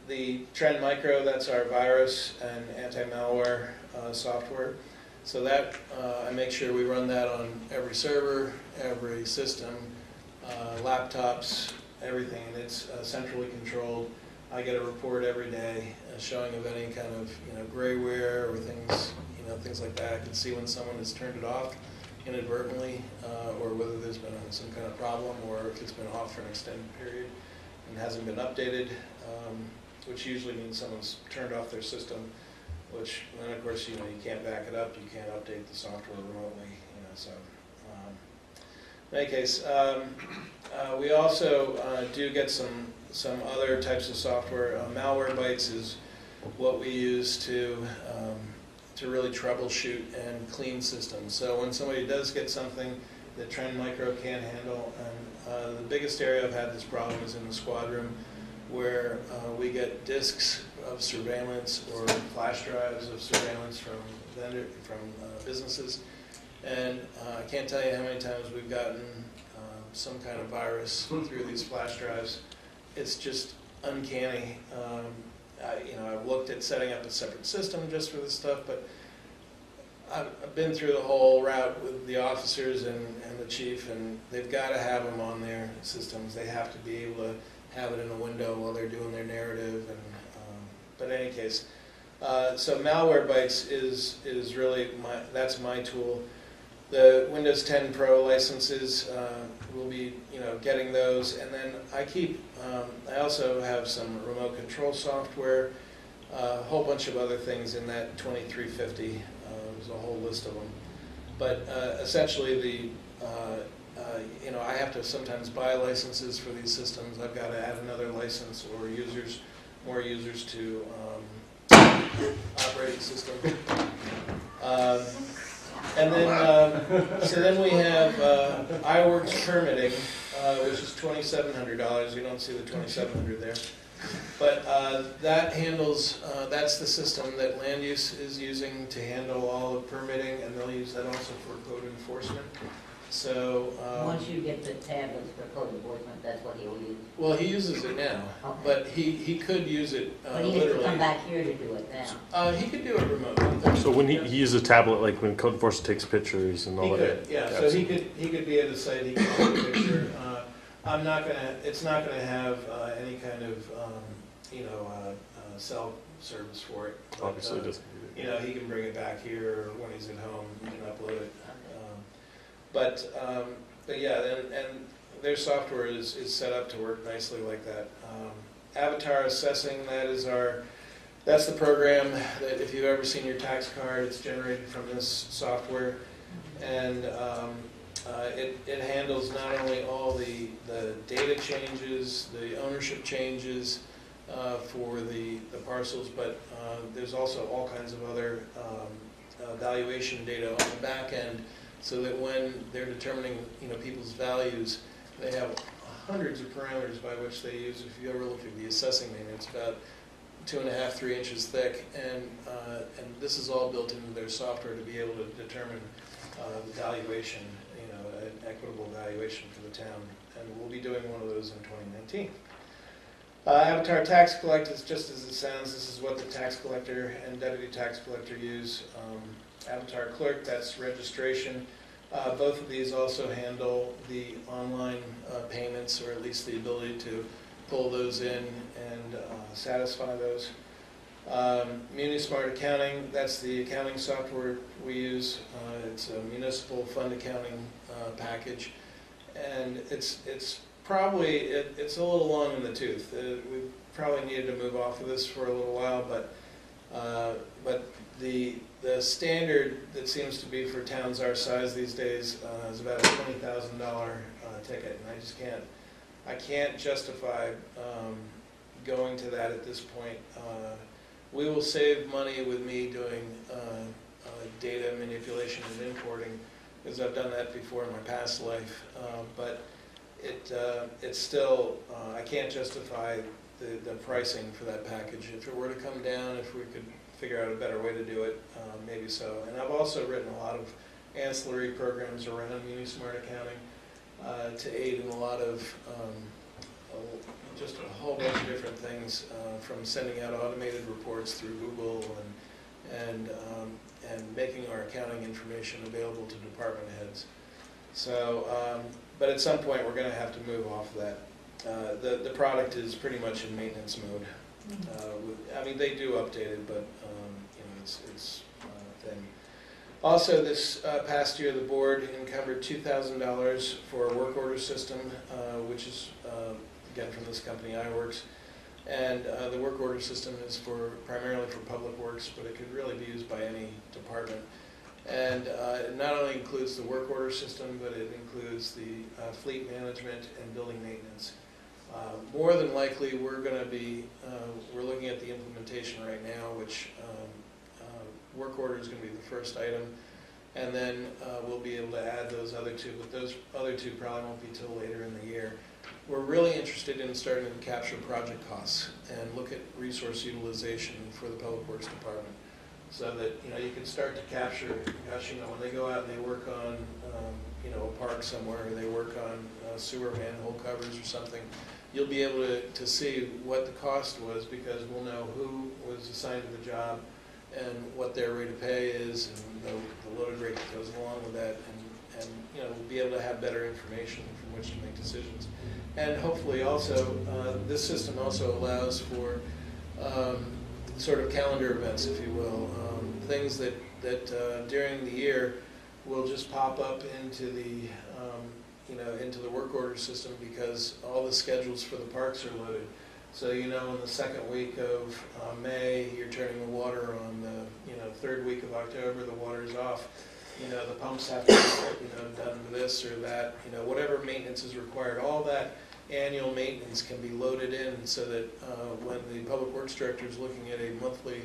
The Trend Micro, that's our virus and anti-malware software. So that, I make sure we run that on every server, every system, laptops, everything, and it's centrally controlled. I get a report every day showing of any kind of grayware or things, things like that. I can see when someone has turned it off inadvertently, or whether there's been some kind of problem, or if it's been off for an extended period and hasn't been updated, which usually means someone's turned off their system, which, and of course, you can't back it up, you can't update the software remotely, so. In any case, we also do get some other types of software. Malwarebytes is what we use to really troubleshoot and clean systems. So when somebody does get something that Trend Micro can't handle, and the biggest area I've had this problem is in the squad room, where we get disks of surveillance or flash drives of surveillance from businesses, and I can't tell you how many times we've gotten some kind of virus through these flash drives. It's just uncanny. I've looked at setting up a separate system just for this stuff, but I've been through the whole route with the officers and the chief, and they've got to have them on their systems. They have to be able to have it in a window while they're doing their narrative. And but in any case, so Malwarebytes is really that's my tool. The Windows 10 Pro licenses will be getting those, and then I also have some remote control software, a whole bunch of other things in that 2350. There's a whole list of them, but essentially I have to sometimes buy licenses for these systems. I've got to add another license or more users to operate the system. And then, so then we have iWorks permitting, which is $2,700. You don't see the $2,700 there, but that handles. That's the system that land use is using to handle all of permitting, and they'll use that also for code enforcement. So, Once you get the tablets for code enforcement, that's what he'll use. well, he uses it now, Okay. but he could use it But he has to literally. come back here to do it now. He could do it remotely. So when he uses a tablet, like when code enforcement takes pictures and all He that. could, yeah, so he could be at the site, he could take a picture. It's not gonna have any kind of, cell service for it. But, Obviously, it doesn't. you know, he can bring it back here, or when he's at home, he can upload it. But yeah, and their software is set up to work nicely like that. Avatar assessing, that's the program that if you've ever seen your tax card, it's generated from this software. And it handles not only all the data changes, the ownership changes for the parcels, but there's also all kinds of other valuation data on the back end, so that when they're determining people's values, they have hundreds of parameters by which they use. If you ever look at the assessing manual, it's about 2.5 to 3 inches thick, and this is all built into their software to be able to determine the valuation, an equitable valuation for the town, and we'll be doing one of those in 2019. Avatar Tax Collect is just as it sounds. This is what the tax collector and deputy tax collector use. Avatar Clerk, that's registration. Both of these also handle the online payments, or at least the ability to pull those in and satisfy those. MuniSmart Accounting, that's the accounting software we use. It's a municipal fund accounting package, and it's probably, it's a little long in the tooth. We probably needed to move off of this for a little while, but the standard that seems to be for towns our size these days is about a $20,000 ticket, and I can't justify going to that at this point. We will save money with me doing data manipulation and importing, because I've done that before in my past life, but it's still, I can't justify the pricing for that package. If it were to come down, if we could figure out a better way to do it, maybe so. And I've also written a lot of ancillary programs around MuniSmart Accounting to aid in a lot of just a whole bunch of different things, from sending out automated reports through Google and making our accounting information available to department heads. So, but at some point we're going to have to move off of that. The product is pretty much in maintenance mode. I mean, they do update it, but it's a thing. Also, this past year, the board encumbered $2,000 for a work order system, which is again from this company, iWorks. And the work order system is primarily for public works, but it could really be used by any department. And it not only includes the work order system, but it includes the fleet management and building maintenance. More than likely, we're looking at the implementation right now, which work order is going to be the first item, and then we'll be able to add those other two, but those other two probably won't be till later in the year. We're really interested in starting to capture project costs and look at resource utilization for the Public Works Department, so that you can start to capture, gosh, when they go out and they work on a park somewhere, or they work on sewer manhole covers or something, you'll be able to see what the cost was, because we'll know who was assigned to the job and what their rate of pay is, and the loaded rate that goes along with that, and we'll be able to have better information from which to make decisions. And hopefully also, this system also allows for sort of calendar events, if you will, things that during the year will just pop up into the into the work order system, because all the schedules for the parks are loaded. So in the second week of May, you're turning the water on. The third week of October, the water's off. The pumps have to be done with this or that. Whatever maintenance is required, all that annual maintenance can be loaded in, so that when the Public Works Director is looking at a monthly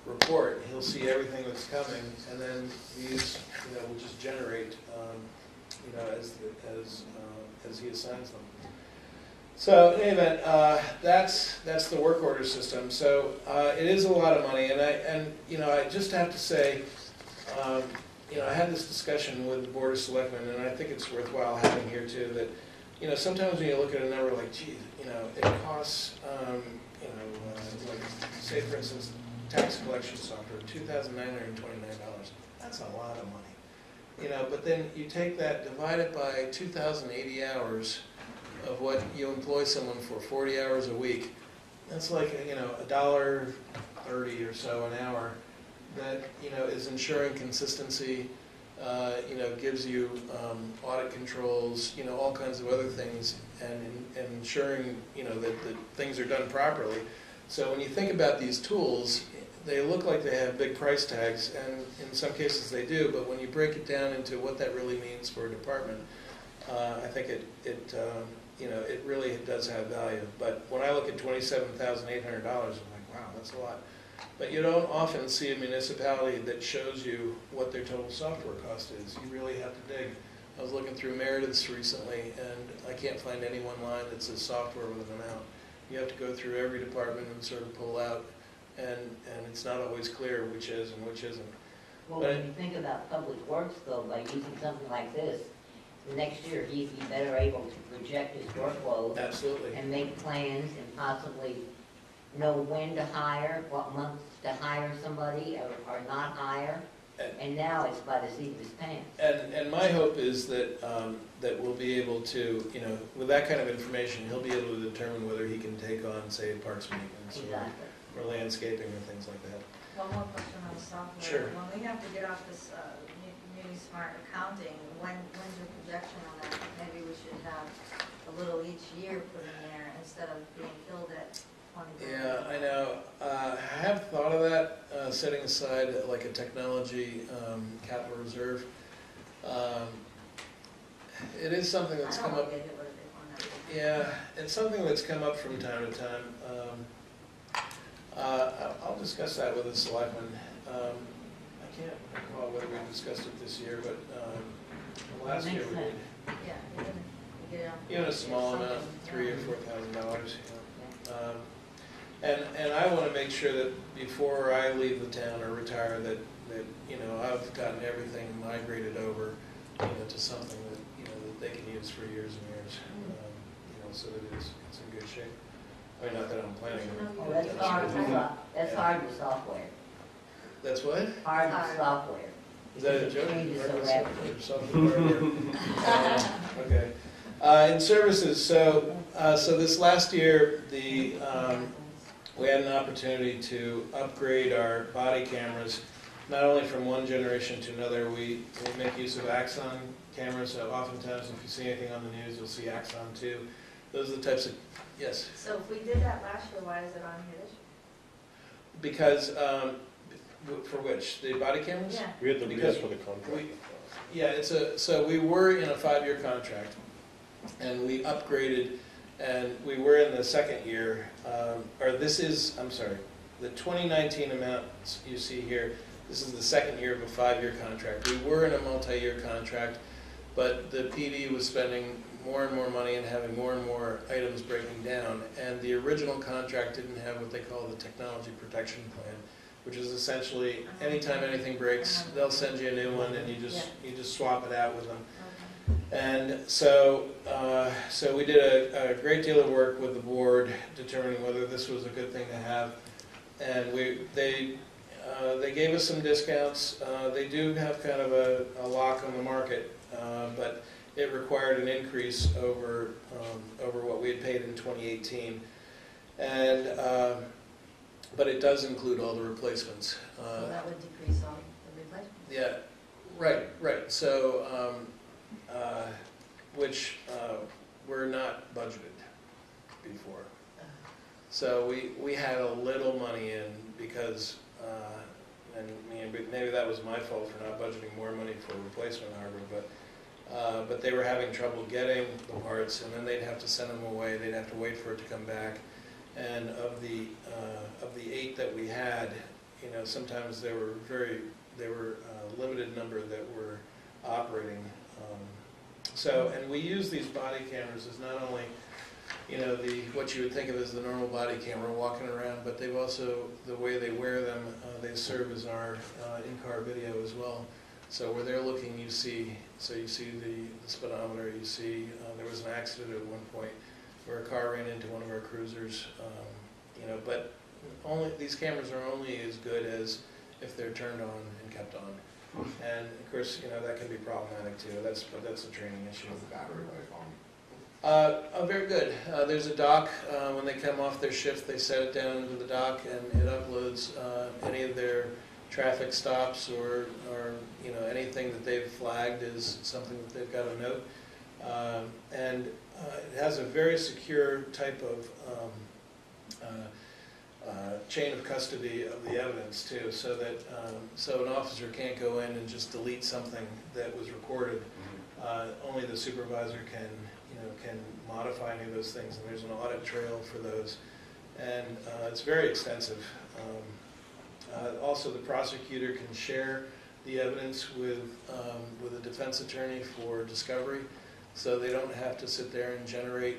report, he'll see everything that's coming, and then these will just generate as he assigns them. So in any event, that's the work order system. So it is a lot of money, and I just have to say, I had this discussion with the Board of Selectmen, and I think it's worthwhile having here too, that, sometimes when you look at a number like, gee, it costs, like, say for instance, tax collection software, $2,929. That's a lot of money. But then you take that, divide it by 2,080 hours of what you employ someone for, 40 hours a week. That's like, $1.30 or so an hour that, is ensuring consistency, gives you audit controls, all kinds of other things, and ensuring, that things are done properly. So when you think about these tools, they look like they have big price tags, and in some cases they do, but when you break it down into what that really means for a department, I think it really does have value. But when I look at $27,800, I'm like, wow, that's a lot. But you don't often see a municipality that shows you what their total software cost is. You really have to dig. I was looking through Meredith's recently, and I can't find any one line that says software with an amount. You have to go through every department and sort of pull out, and it's not always clear which is and which isn't. Well, when you think about public works though, by using something like this, next year he'd be better able to project his workload. Absolutely. And make plans and possibly know when to hire, what months to hire somebody or not hire. And now it's by the seat of his pants. And my hope is that that we'll be able to, with that kind of information, he'll be able to determine whether he can take on, say, parks maintenance Exactly. or landscaping or things like that. One more question on the software. Sure. When we have to get off this Muni Smart accounting, when's your projection on that? Maybe we should have a little each year put in there instead of being killed at 20. Yeah, I know. I have thought of that, setting aside like a technology capital reserve. It is something that's come up. Yeah, it's something that's come up from time to time. I'll discuss that with the selectmen. I can't recall whether we discussed it this year, but last year we did. Yeah, Even a small amount, $3,000 or $4,000. And I want to make sure that before I leave the town or retire, that I've gotten everything migrated over, to something that they can use for years and years, so that it's in good shape. I mean, not that I'm planning on. Oh, that's hard with software. That's what? Hard with software. Is that a joke? Changes so Or rapidly. something? Okay. In services, so this last year, we had an opportunity to upgrade our body cameras, not only from one generation to another. We make use of Axon cameras. So oftentimes, if you see anything on the news, you'll see Axon 2. Those are the types of, yes? So if we did that last year, why is it on here this year? Because, for which? The body cameras? Yeah. We had the Because bids for the contract. Yeah, so we were in a 5-year contract, and we upgraded, and we were in the second year, the 2019 amounts you see here, this is the second year of a 5-year contract. We were in a multi-year contract, but the PD was spending more and more money and having more and more items breaking down, and the original contract didn't have what they call the technology protection plan, which is essentially anytime anything breaks, they'll send you a new one, and you just swap it out with them. And so we did a great deal of work with the board determining whether this was a good thing to have, and they gave us some discounts. They do have kind of a lock on the market, but it required an increase over what we had paid in 2018, and but it does include all the replacements. So that would decrease all the replacements? Yeah, right. So, which were not budgeted before. So we had a little money in because, and maybe that was my fault for not budgeting more money for replacement hardware, but they were having trouble getting the parts, and then they'd have to send them away. They'd have to wait for it to come back. And of the 8 that we had, sometimes there were a limited number that were operating. And we use these body cameras as not only, what you would think of as the normal body camera walking around, but they've also, the way they wear them, they serve as our in-car video as well. So where they're looking, you see the speedometer, you see there was an accident at one point where a car ran into one of our cruisers, but these cameras are only as good as if they're turned on and kept on. And of course, that can be problematic too. But that's a training issue. What's the battery life on? Very good. There's a dock. When they come off their shift, they set it down into the dock, and it uploads any of their traffic stops or anything that they've flagged is something that they've got to note. And it has a very secure type of chain of custody of the evidence too, so that so an officer can't go in and just delete something that was recorded. Only the supervisor can modify any of those things, and there's an audit trail for those, and it's very extensive. Also, the prosecutor can share the evidence with a defense attorney for discovery, so they don't have to sit there and generate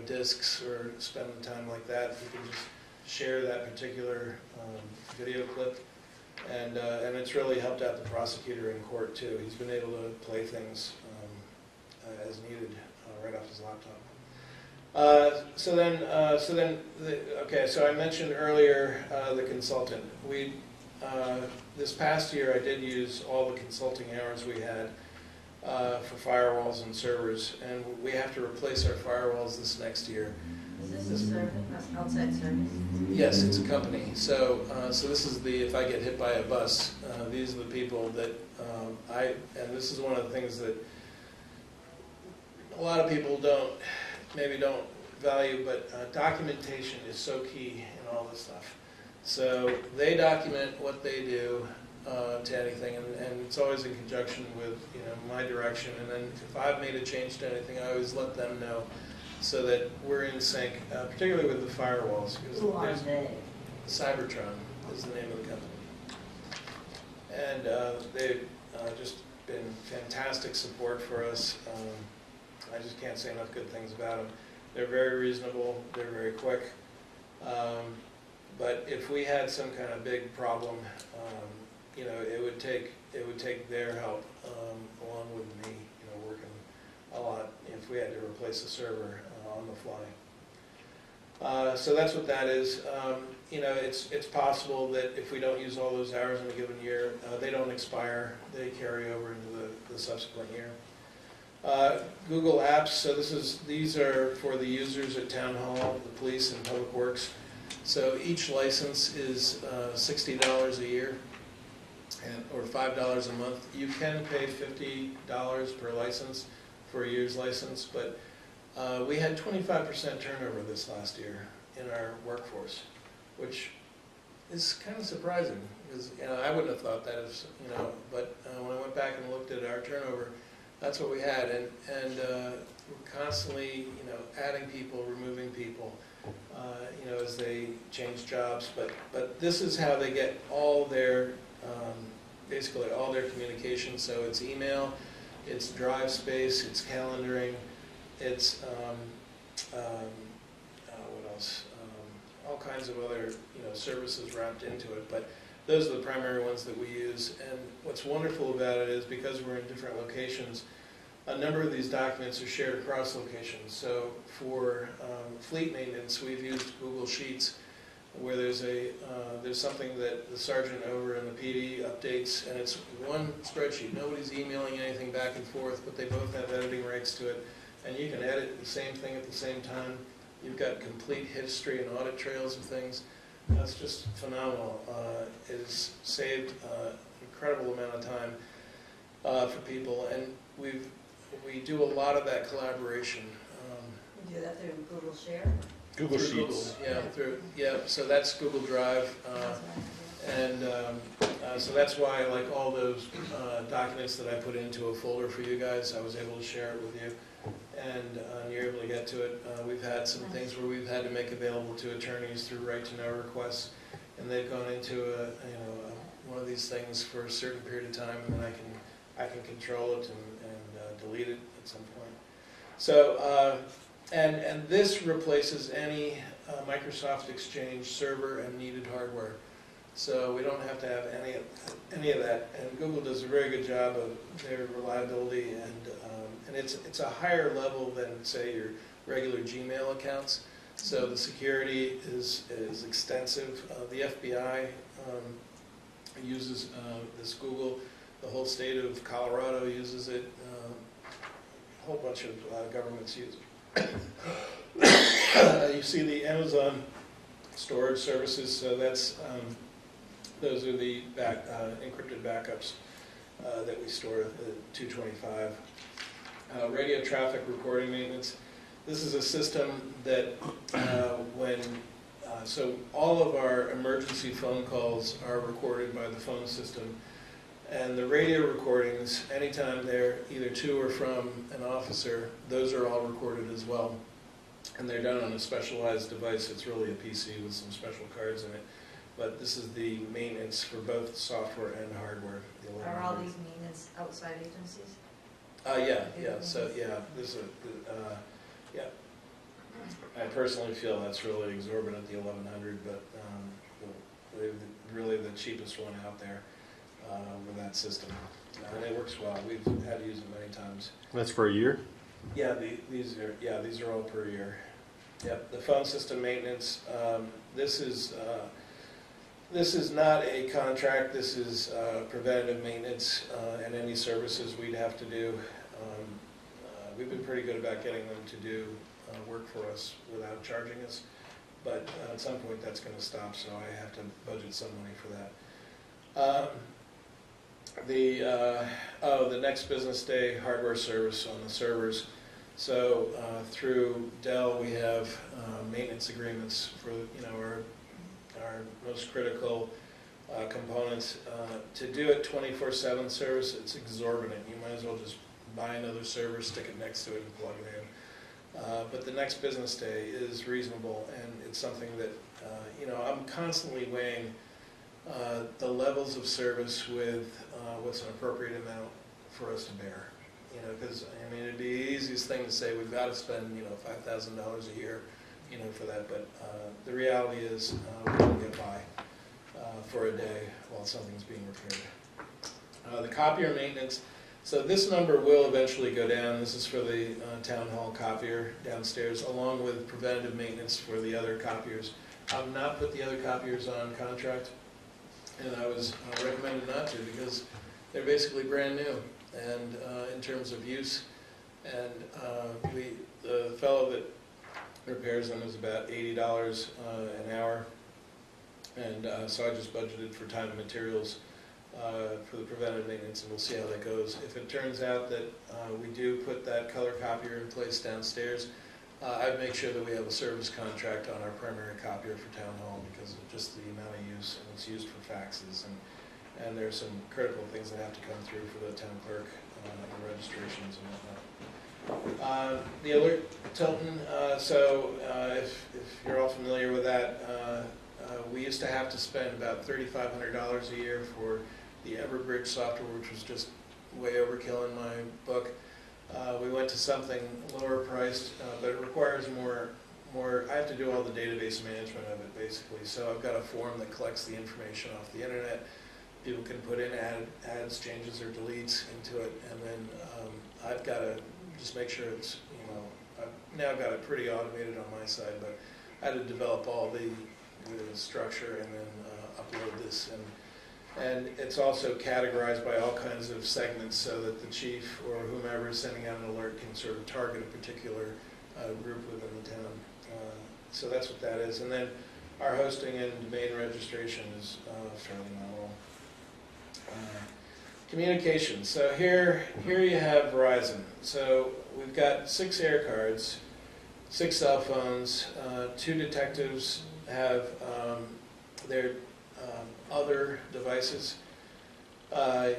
discs or spend the time like that. You can just share that particular video clip, and it's really helped out the prosecutor in court too. He's been able to play things as needed right off his laptop. So I mentioned earlier the consultant. This past year I did use all the consulting hours we had for firewalls and servers, and we have to replace our firewalls this next year. Is this a service, outside service? Yes, it's a company. So this is the, if I get hit by a bus, these are the people that and this is one of the things that a lot of people don't value, but documentation is so key in all this stuff. So they document what they do to anything, and it's always in conjunction with my direction. And then if I've made a change to anything, I always let them know, so that we're in sync, particularly with the firewalls. Who are they? Cybertron is the name of the company. And they've just been fantastic support for us. I just can't say enough good things about them. They're very reasonable, they're very quick. But if we had some kind of big problem, it would take their help along with me, working a lot if we had to replace a server on the fly. So that's what that is. It's possible that if we don't use all those hours in a given year, they don't expire. They carry over into the subsequent year. Google Apps. So these are for the users at Town Hall, the police, and Public Works. So each license is $60 a year, or $5 a month. You can pay $50 per license for a year's license, but we had 25% turnover this last year in our workforce, which is kind of surprising, because I wouldn't have thought that but when I went back and looked at our turnover, that's what we had, and we're constantly adding people, removing people, as they change jobs. But this is how they get all their basically all their communication. So it's email, it's drive space, it's calendaring, it's what else? All kinds of other services wrapped into it. But those are the primary ones that we use. And what's wonderful about it is, because we're in different locations, a number of these documents are shared across locations. So for fleet maintenance, we've used Google Sheets, where there's something that the sergeant over in the PD updates, and it's one spreadsheet. Nobody's emailing anything back and forth, but they both have editing rights to it, and you can edit the same thing at the same time. You've got complete history and audit trails of things. That's just phenomenal. It has saved an incredible amount of time for people, and we do a lot of that collaboration. You do that through Google Share? Google Through Sheets. Google, so that's Google Drive, and so that's why, like, all those documents that I put into a folder for you guys, I was able to share it with you, and you're able to get to it. We've had some things where we've had to make available to attorneys through right-to-know requests, and they've gone into one of these things for a certain period of time, and then I can control it and delete it at some point. So. And this replaces any Microsoft Exchange server and needed hardware. So we don't have to have any of that. And Google does a very good job of their reliability, and it's a higher level than, say, your regular Gmail accounts. So the security is extensive. The FBI uses this Google. The whole state of Colorado uses it. A whole bunch of governments use it. You see the Amazon storage services. So that's those are the encrypted backups that we store at 225. Radio traffic recording maintenance. This is a system that so all of our emergency phone calls are recorded by the phone system. And the radio recordings, anytime they're either to or from an officer, those are all recorded as well. And they're done on a specialized device. It's really a PC with some special cards in it. But this is the maintenance for both software and hardware. Are all these maintenance outside agencies? Yeah. So this is yeah. I personally feel that's really exorbitant, the 1100, but they're really the cheapest one out there with that system. And it works well. We've had to use it many times. That's for a year? Yeah, these are all per year. Yep. The phone system maintenance. This is not a contract. This is preventative maintenance and any services we'd have to do. We've been pretty good about getting them to do work for us without charging us, but at some point that's going to stop, so I have to budget some money for that. The next business day hardware service on the servers. So through Dell we have maintenance agreements for our most critical components. To do it 24/7 service, it's exorbitant. You might as well just buy another server, stick it next to it, and plug it in. But the next business day is reasonable, and it's something that I'm constantly weighing the levels of service with what's an appropriate amount for us to bear. Because it'd be the easiest thing to say we've got to spend $5,000 a year, for that. But the reality is we can get by for a day while something's being repaired. The copier maintenance. So this number will eventually go down. This is for the town hall copier downstairs, along with preventative maintenance for the other copiers. I've not put the other copiers on contract, and I was recommended not to because they're basically brand new, and in terms of use. And the fellow that repairs them is about $80 an hour, and so I just budgeted for time and materials for the preventative maintenance, and we'll see how that goes. If it turns out that we do put that color copier in place downstairs, I'd make sure that we have a service contract on our primary copier for town hall because of just the amount of use, and it's used for faxes, and there's some critical things that have to come through for the town clerk and registrations and whatnot. The alert Tilton, if you're all familiar with that, we used to have to spend about $3,500 a year for the Everbridge software, which was just way overkill in my book. We went to something lower priced, but it requires more. I have to do all the database management of it, basically. So I've got a form that collects the information off the internet. People can put in adds, changes, or deletes into it, and then I've got to just make sure it's, I've now got it pretty automated on my side, but I had to develop all the structure and then upload this, and it's also categorized by all kinds of segments so that the chief or whomever is sending out an alert can sort of target a particular group within the town. So that's what that is. And then our hosting and domain registration is fairly nominal. Communications. So here you have Verizon. So we've got 6 air cards, 6 cell phones, 2 detectives have their other devices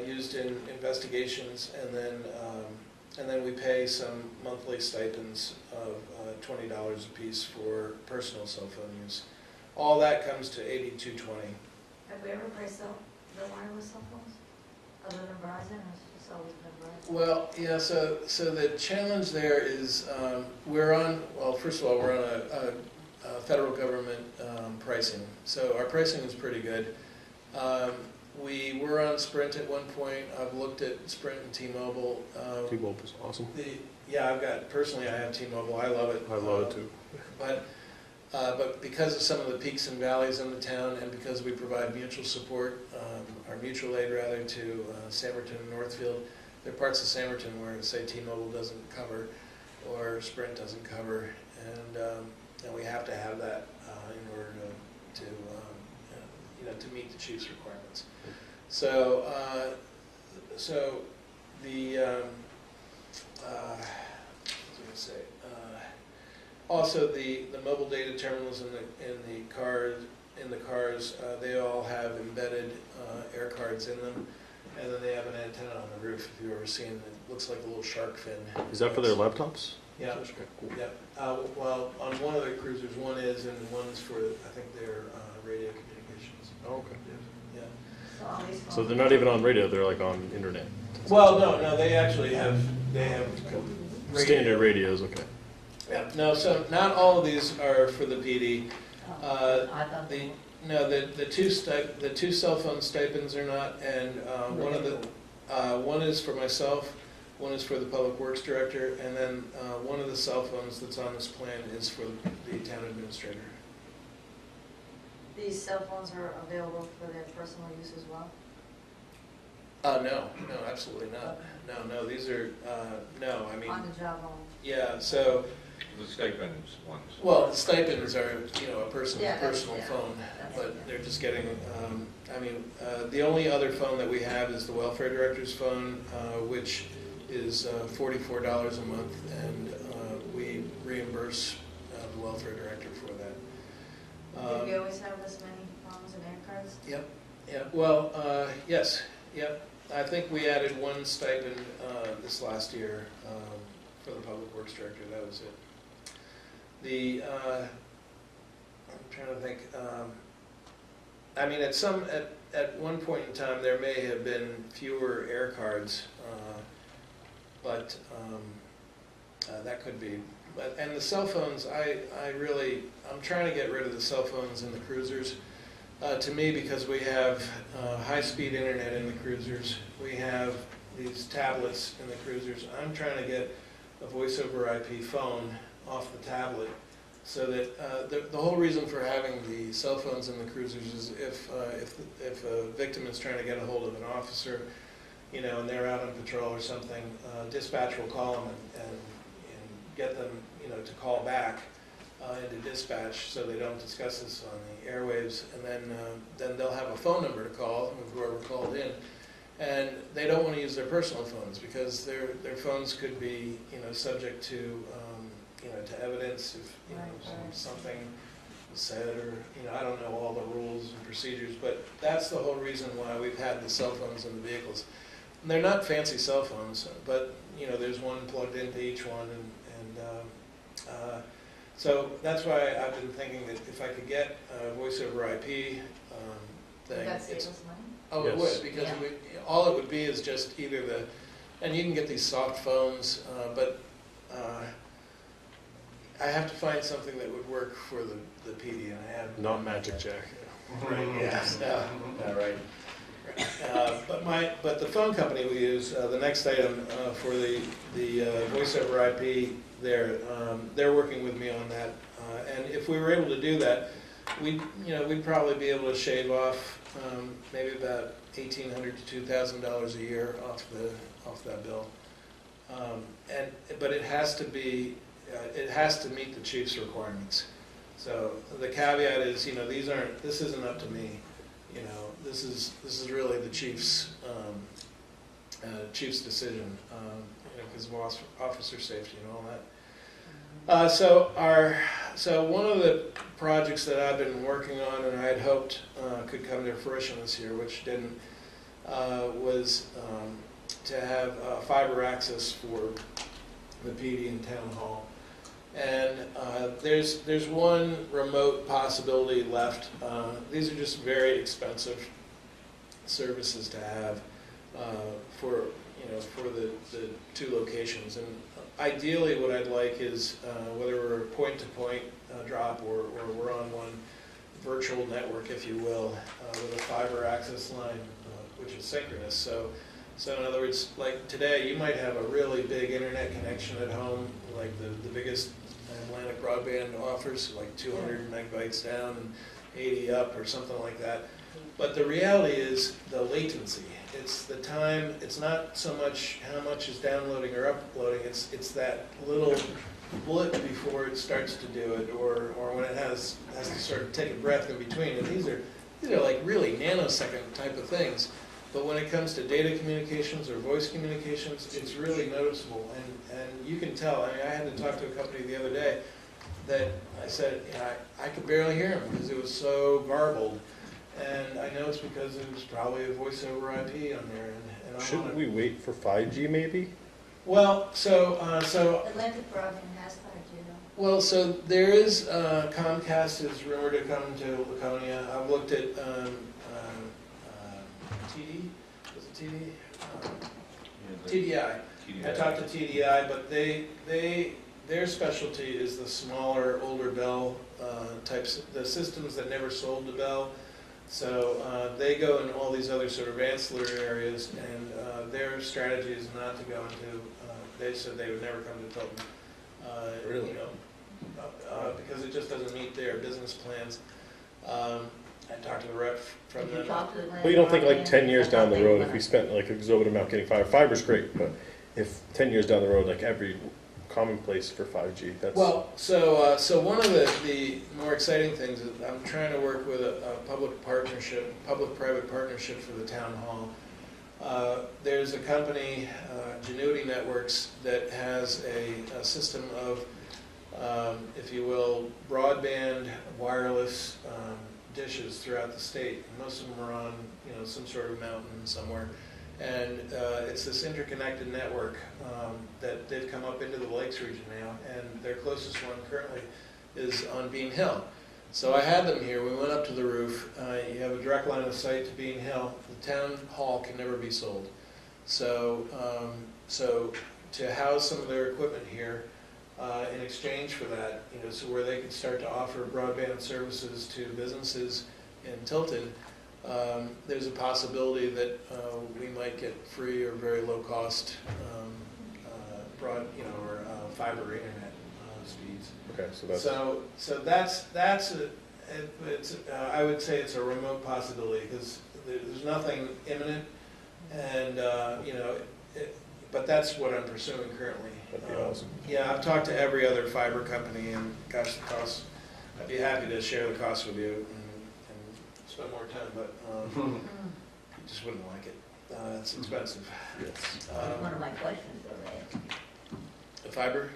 used in investigations, and then we pay some monthly stipends of $20 a piece for personal cell phone use. All that comes to $82.20. Have we ever priced out the wireless cell phones other than Verizon, or has it just always been Verizon? Well, yeah. So the challenge there is first of all, we're on a federal government pricing. So our pricing is pretty good. We were on Sprint at one point. I've looked at Sprint and T-Mobile. T-Mobile's awesome. Yeah, personally I have T-Mobile. I love it. I love it too. But because of some of the peaks and valleys in the town, and because we provide mutual support, or mutual aid rather, to Samberton and Northfield, there are parts of Samberton where, say, T-Mobile doesn't cover, or Sprint doesn't cover, and we have to have that in order to meet the chief's requirements. So, the what was I going to say? Also, the mobile data terminals in the cars, they all have embedded air cards in them, and then they have an antenna on the roof. If you've ever seen it, it looks like a little shark fin. Is that for their laptops? Yeah. Okay, cool. Yeah. Well, on one of the cruisers, one is, and one's for, I think, their radio communications. Oh, okay. Yeah. So all these So they're not even on radio; they're like on internet. Well, no, they actually have Standard radios, okay. Yeah. No, so not all of these are for the PD. I thought The the two cell phone stipends are not, and one is for myself, one is for the public works director, and then one of the cell phones that's on this plan is for the town administrator. These cell phones are available for their personal use as well? No, absolutely not. No, these are, no, I mean, On the job only? yeah, so, The stipends ones. well, the stipends are, a personal Yeah, that's- phone, that's but different. they're just getting, the only other phone that we have is the welfare director's phone, which is $44 a month, and we reimburse the welfare director for that. Did we always have this many phones and air cards? Yep, yeah, well, yes, yep. I think we added one stipend this last year for the public works director. That was it. I'm trying to think. At one point in time, there may have been fewer air cards, but that could be. And the cell phones, I'm trying to get rid of the cell phones in the cruisers. To me, because we have high-speed internet in the cruisers, we have these tablets in the cruisers. I'm trying to get a voice-over IP phone off the tablet, so that the whole reason for having the cell phones in the cruisers is if a victim is trying to get a hold of an officer, and they're out on patrol or something, dispatch will call them and get them, to call back into dispatch, so they don't discuss this on the airwaves, and then they'll have a phone number to call of whoever called in, and they don't want to use their personal phones because their phones could be subject to to evidence if something was said, or I don't know all the rules and procedures, but that's the whole reason why we've had the cell phones in the vehicles. And they're not fancy cell phones, but there's one plugged into each one, and so that's why I've been thinking that if I could get voice over IP thing. Would that save us money? Oh, it Yes. would, because Yeah. all it would be is just either and you can get these soft phones, but I have to find something that would work for the PD, and I have. Not Magic Jack. Right, yes, no, right. But the phone company we use, the next item for the voice over IP, they're working with me on that, and if we were able to do that, we'd probably be able to shave off maybe about $1,800 to $2,000 a year off that bill, but it has to meet the chief's requirements. So the caveat is, this isn't up to me. This is really the chief's decision, because of officer safety and all that. So one of the projects that I've been working on, and I had hoped could come to fruition this year, which didn't, was to have fiber access for the PD in town hall. And there's one remote possibility left. These are just very expensive services to have for the two locations. And ideally, what I'd like is whether we're point-to-point drop or we're on one, virtual network, if you will, with a fiber access line, which is synchronous. So in other words, like today, you might have a really big internet connection at home, like the biggest Atlantic Broadband offers, like 200 megabytes down and 80 up or something like that. But the reality is the latency. It's the time. It's not so much how much is downloading or uploading. It's that little blip before it starts to do it, or when it has to sort of take a breath in between. And these are like really nanosecond type of things. But when it comes to data communications or voice communications, it's really noticeable. And you can tell. I mean, I had to talk to a company the other day that I said, I could barely hear him because it was so garbled. And I know it's because it was probably a voice over IP on there. And Shouldn't we wait for 5G maybe? Well, so Atlantic Broadband has 5G though. well, so there is Comcast is rumored to come to Laconia. I've looked at TD. Was it TD? TDI. I talked to TDI, but their specialty is the smaller, older Bell types, the systems that never sold to Bell. So they go in all these other sort of ancillary areas, and their strategy is not to go into. They said they would never come to Tilton. Really? You know, because it just doesn't meet their business plans. I talked to the rep from Did you them. talk to the Well, you don't think like Broadband? 10 years I down thought the they road, were if we spent like an exorbitant amount getting fiber's great, but if 10 years down the road, like every commonplace for 5G, that's... Well, so one of the more exciting things is I'm trying to work with a public-private partnership for the town hall. There's a company, Genuity Networks, that has a system of, if you will, broadband wireless dishes throughout the state. Most of them are on, some sort of mountain somewhere. And it's this interconnected network that they've come up into the Lakes region now, and their closest one currently is on Bean Hill. So I had them here. We went up to the roof. You have a direct line of sight to Bean Hill. The town hall can never be sold. So, so to house some of their equipment here in exchange for that, so where they could start to offer broadband services to businesses in Tilton. There's a possibility that we might get free or very low cost fiber internet speeds. Okay, so that's... So that's I would say it's a remote possibility because there's nothing imminent, and but that's what I'm pursuing currently. That'd be awesome. Yeah, I've talked to every other fiber company, and gosh, the costs. I'd be happy to share the costs with you. Spend more time, but you just wouldn't like it. It's expensive. Yes. That's one of my questions though, The fiber?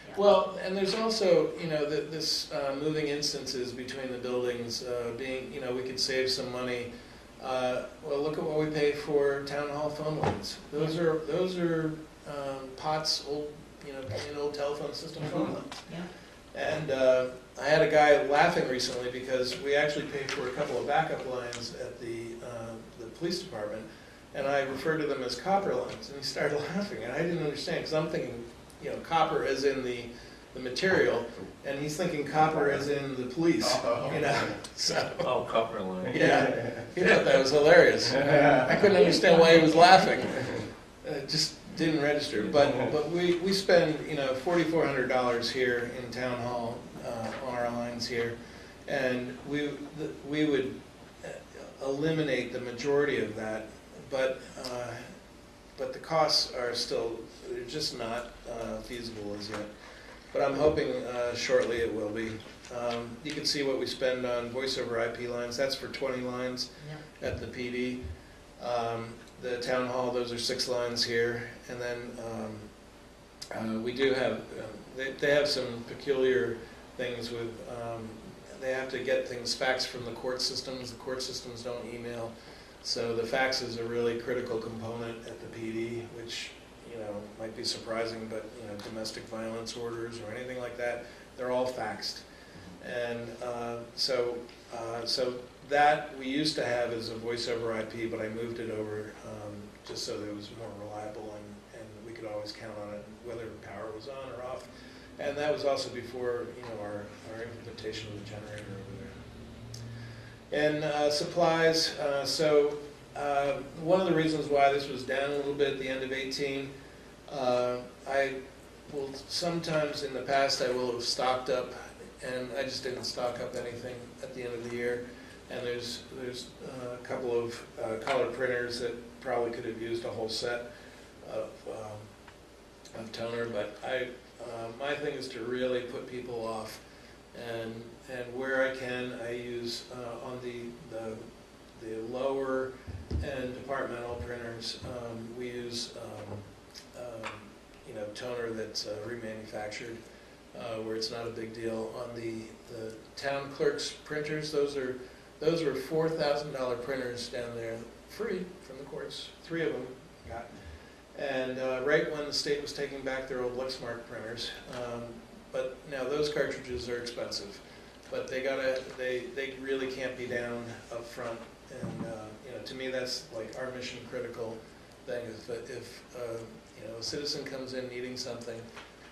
Yeah. Well, and there's also, this moving instances between the buildings being, we could save some money. Well, look at what we pay for town hall phone lines. Those are POTS, old, an old telephone system phone lines. Yeah. And I had a guy laughing recently because we actually paid for a couple of backup lines at the police department, and I referred to them as copper lines, and he started laughing, and I didn't understand because I'm thinking, copper as in the material, and he's thinking copper as in the police, So Oh, copper line. yeah, he thought that was hilarious. I couldn't understand why he was laughing. It just didn't register. But we spend $4,400 here in town hall on our lines here, and we would eliminate the majority of that, but the costs are still, they're just not feasible as yet. But I'm hoping shortly it will be. You can see what we spend on voice over IP lines. That's for 20 lines at the PD. The town hall, those are 6 lines here. And then we do have, they have some peculiar things with, they have to get things faxed from the court systems. The court systems don't email. So the fax is a really critical component at the PD, which might be surprising, but domestic violence orders or anything like that, they're all faxed. And so that we used to have as a voice over IP, but I moved it over just so that it was more reliable and we could always count on it, whether the power was on or off. And that was also before our implementation of the generator over there. And supplies, one of the reasons why this was down a little bit at the end of 18, I will sometimes in the past I will have stocked up, and I just didn't stock up anything at the end of the year. And there's a couple of color printers that probably could have used a whole set of toner, but my thing is to really put people off, and where I can, I use on the lower end departmental printers, we use toner that's remanufactured, where it's not a big deal. On the town clerk's printers, those are $4,000 printers down there, free from the courts. 3 of them got. And right when the state was taking back their old Lexmark printers, but now those cartridges are expensive, but they really can't be down up front. And to me, that's like our mission critical thing. Is that if a citizen comes in needing something,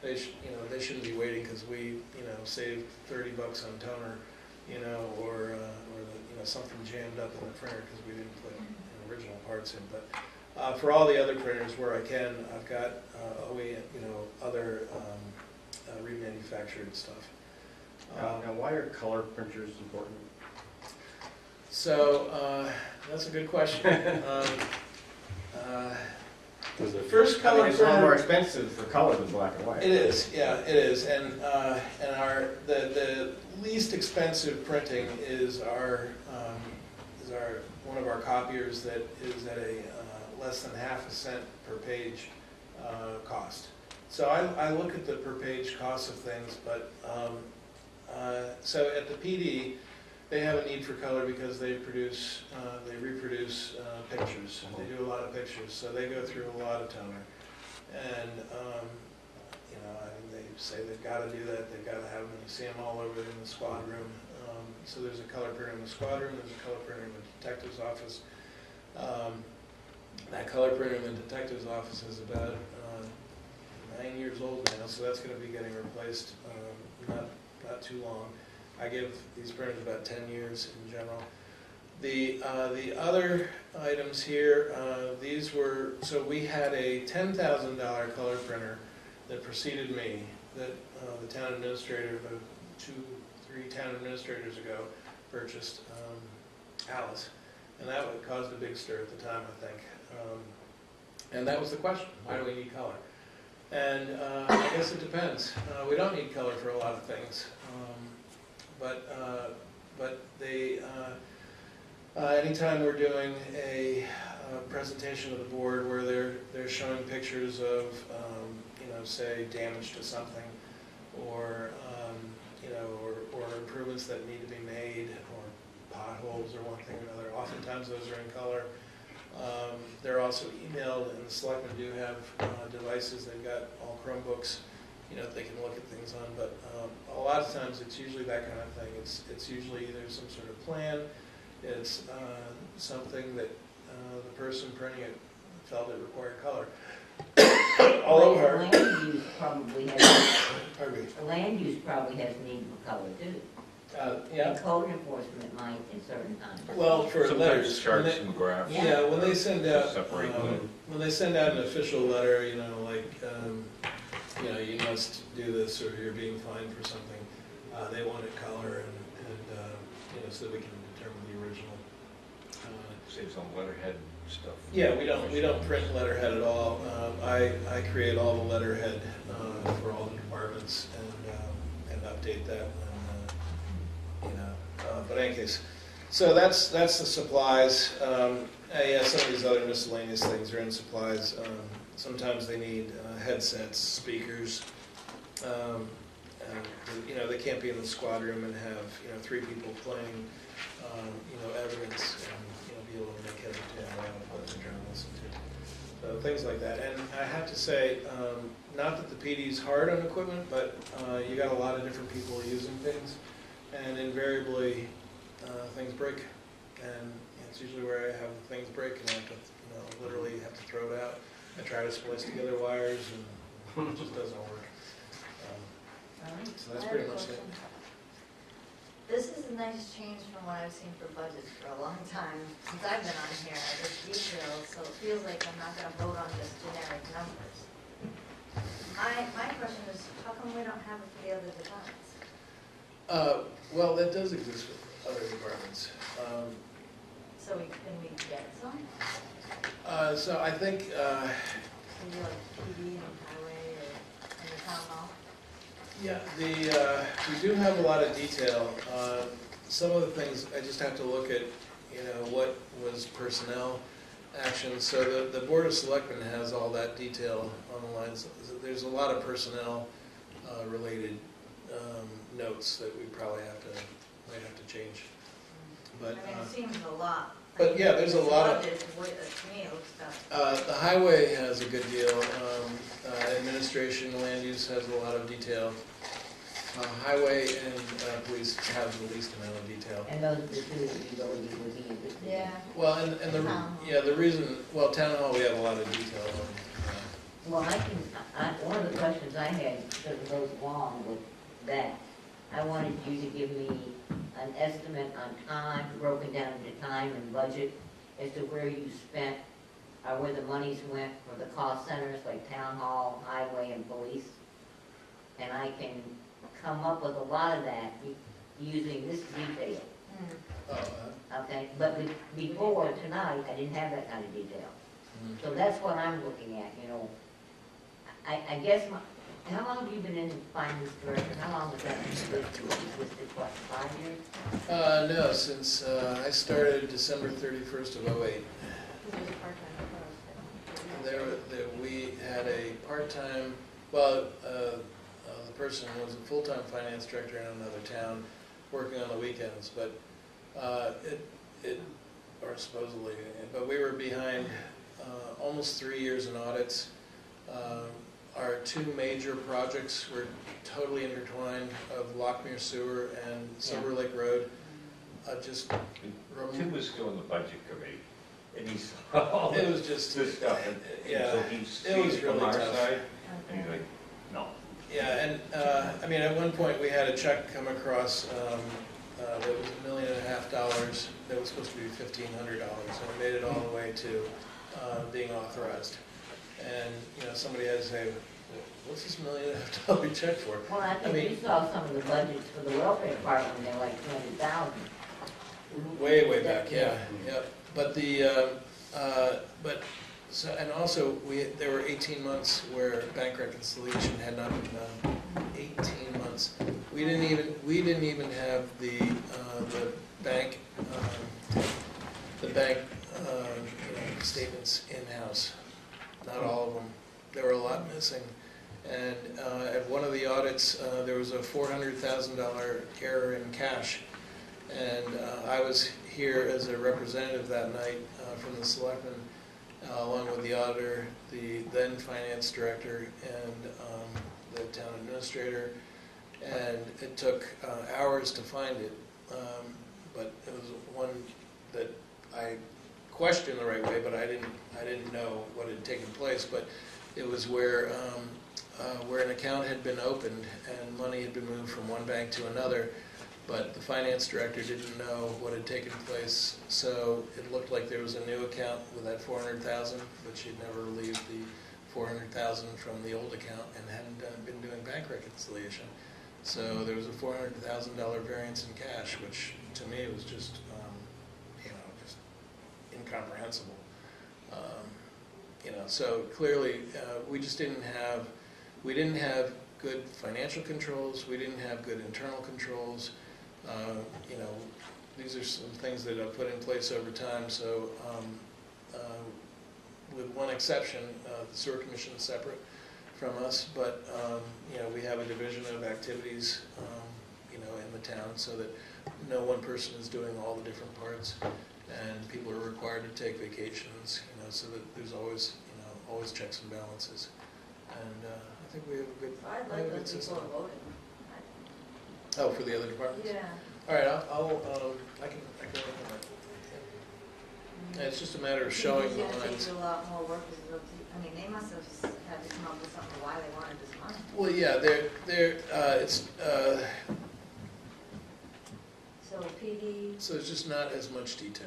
they shouldn't be waiting because we saved $30 on toner, or something jammed up in the printer because we didn't put original parts in. But for all the other printers where I can, I've got other remanufactured stuff. Now, why are color printers important? So that's a good question. First color It's a lot more printer. expensive for color than black and white. It is, yeah, it is, and the least expensive printing is one of our copiers that is at a less than ½ cent per page cost. So I look at the per page cost of things, but so at the PD, they have a need for color because they reproduce pictures. They do a lot of pictures, so they go through a lot of toner. And they say they've got to do that. They've got to have them. You see them all over in the squad room. So there's a color printer in the squad room. There's a color printer in the detective's office. That color printer in the detective's office is about 9 years old now, so that's going to be getting replaced not too long. I give these printers about 10 years in general. The other items here, so we had a $10,000 color printer that preceded me, that the town administrator, 2-3 town administrators ago, purchased, Alice. And that caused a big stir at the time, I think. And that was the question, why do we need color? And I guess it depends. We don't need color for a lot of things. But they, anytime we're doing a presentation to the board where they're showing pictures of, say damage to something, or or improvements that need to be made, or potholes, or one thing or another, oftentimes those are in color. They're also emailed, and the selectmen do have devices. They've got all Chromebooks, they can look at things on, but a lot of times it's usually that kind of thing. It's usually either some sort of plan, it's something that the person printing it felt it required color. Well, land use probably has, Pardon me. the land use probably has need for color too. Yeah. And code enforcement might in certain times. Well, for Sometimes letters, charts and graphs. yeah, when they send out Separate them. when they send out an official letter, like you must do this or you're being fined for something, they want it color and so that we can determine the original. Saves on letterhead stuff. Yeah, we don't print letterhead at all. I create all the letterhead for all the departments and update that. But in any case, so that's the supplies. Yeah, some of these other miscellaneous things are in supplies. Sometimes they need headsets, speakers. They can't be in the squad room and have 3 people playing evidence and be able to make heads or tail out of what they're trying to listen to. So things like that. And I have to say, not that the PD's hard on equipment, but you got a lot of different people using things, and invariably things break. And it's usually where I have things break and I have to, literally have to throw it out. I try to splice together wires and it just doesn't work. All right. So that's I have pretty a much it. question. This is a nice change from what I've seen for budgets for a long time, since I've been on here, this detail, so it feels like I'm not gonna vote on just generic numbers. My question is, how come we don't have it for the other departments? Well, that does exist with other departments. So can we get some? So I think, Maybe like PD and highway or in the town hall? yeah, we do have a lot of detail. Some of the things, I just have to look at, what was personnel action. So the Board of Selectmen has all that detail on the lines. There's a lot of personnel related notes that we probably might have to change. But, I mean, it seems a lot. but yeah, there's a lot of. Budget, to me, it looks tough. The highway has a good deal. Administration, land use has a lot of detail. Highway and police have the least amount of detail. And those are the two that you really would need to see. Yeah. Well, and Town hall. the reason, well, town hall, we have a lot of detail on. Well, one of the questions I had, because it goes along with that, I wanted you to give me an estimate on time, broken down into time and budget, as to where you spent, or where the monies went for the cost centers, like town hall, highway, and police. And I can come up with a lot of that using this detail, okay? But before tonight, I didn't have that kind of detail. So that's what I'm looking at, I guess, how long have you been in finance director? How long was that? What, 5 years? No, since I started December 31st of '08. There's a part-time person. We had a part-time, well, the person was a full-time finance director in another town, working on the weekends, but or supposedly, but we were behind almost 3 years in audits. Our two major projects were totally intertwined, of Lockmere Sewer and Silver Lake Road. Just Tim was still in the budget committee, and he saw all it was just this stuff, and yeah, so he's it was seen it from really our tough. side, and he's like, no. yeah, and I mean, at one point we had a check come across that was $1.5 million that was supposed to be $1,500, and we made it all the way to being authorized. And somebody had to say, what's this $1.5 million check for? Well, I think you saw some of the budgets for the welfare department, they're like 200,000. Way back, yeah. But and also there were 18 months where bank reconciliation had not been done. 18 months. We didn't even have the bank statements in-house. Not all of them. There were a lot missing. And at one of the audits, there was a $400,000 error in cash. And I was here as a representative that night from the selectmen, along with the auditor, the then finance director, and the town administrator. And it took hours to find it, but it was one that I questioned the right way, but I didn't know what had taken place. But it was where an account had been opened and money had been moved from one bank to another, but the finance director didn't know what had taken place. So it looked like there was a new account with that $400,000, but she'd never relieved the $400,000 from the old account and hadn't been doing bank reconciliation. So there was a $400,000 variance in cash, which to me was just, just incomprehensible. So clearly we just didn't have good financial controls. We didn't have good internal controls. These are some things that I've put in place over time. So with one exception, the sewer commission is separate from us, but we have a division of activities, in the town, so that no one person is doing all the different parts, and people are required to take vacations, so that there's always checks and balances. And I think we have a good, I'd we have like a those good people system. voting. Oh, for the other departments? Yeah. All right, I can work on that. Yeah, it's just a matter of showing the It's gonna lines. take you a lot more work as well, too. I mean, they must have had to come up with something why they wanted this money. Well, yeah, So PD, So it's just not as much detail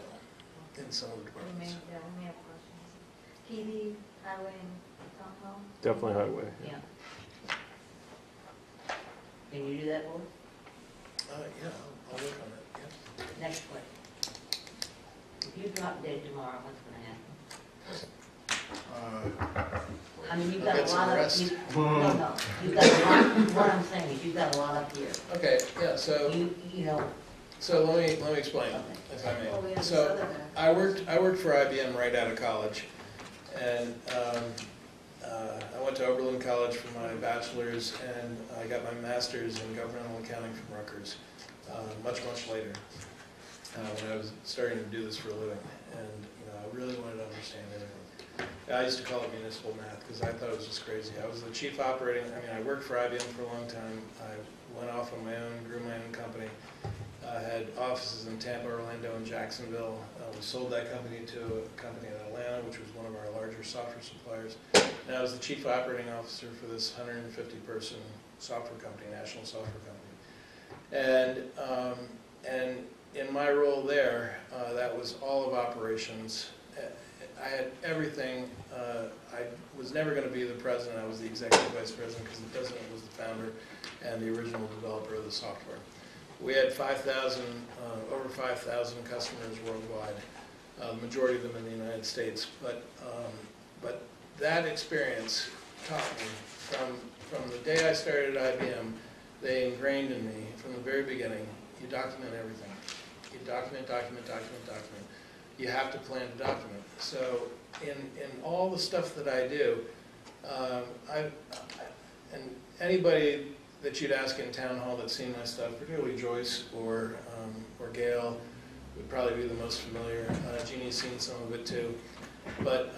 in some of the we may, departments. yeah, we may have questions. PD, highway and town hall? Definitely highway. Yeah. Can you do that, Board? Yeah, I'll work on it, yeah. Next question. If you drop dead tomorrow, what's gonna happen? I mean, you've I'll got get a some lot of, rest. no, you've got a lot, what I'm saying is you've got a lot up here. Okay, yeah, so, You know, so let me explain, okay. if I Well, we may. have this So, other guy. I worked for IBM right out of college, and I went to Oberlin College for my bachelor's, and I got my master's in governmental accounting from Rutgers, much later, when I was starting to do this for a living, and I really wanted to understand everything. I used to call it municipal math because I thought it was just crazy. I was the chief operating, I worked for IBM for a long time. I went off on my own, grew my own company. I had offices in Tampa, Orlando, and Jacksonville. We sold that company to a company in Atlanta, which was one of our larger software suppliers. And I was the chief operating officer for this 150-person software company, national software company. And in my role there, that was all of operations. I had everything. I was never going to be the president. I was the executive vice president because the president was the founder and the original developer of the software. We had over 5,000 customers worldwide, the majority of them in the United States. But that experience taught me from the day I started at IBM, they ingrained in me from the very beginning, you document everything. You document. You have to plan to document. So in all the stuff that I do, and anybody that you'd ask in town hall that's seen my stuff, particularly Joyce or Gail, would probably be the most familiar. Jeannie's seen some of it too. But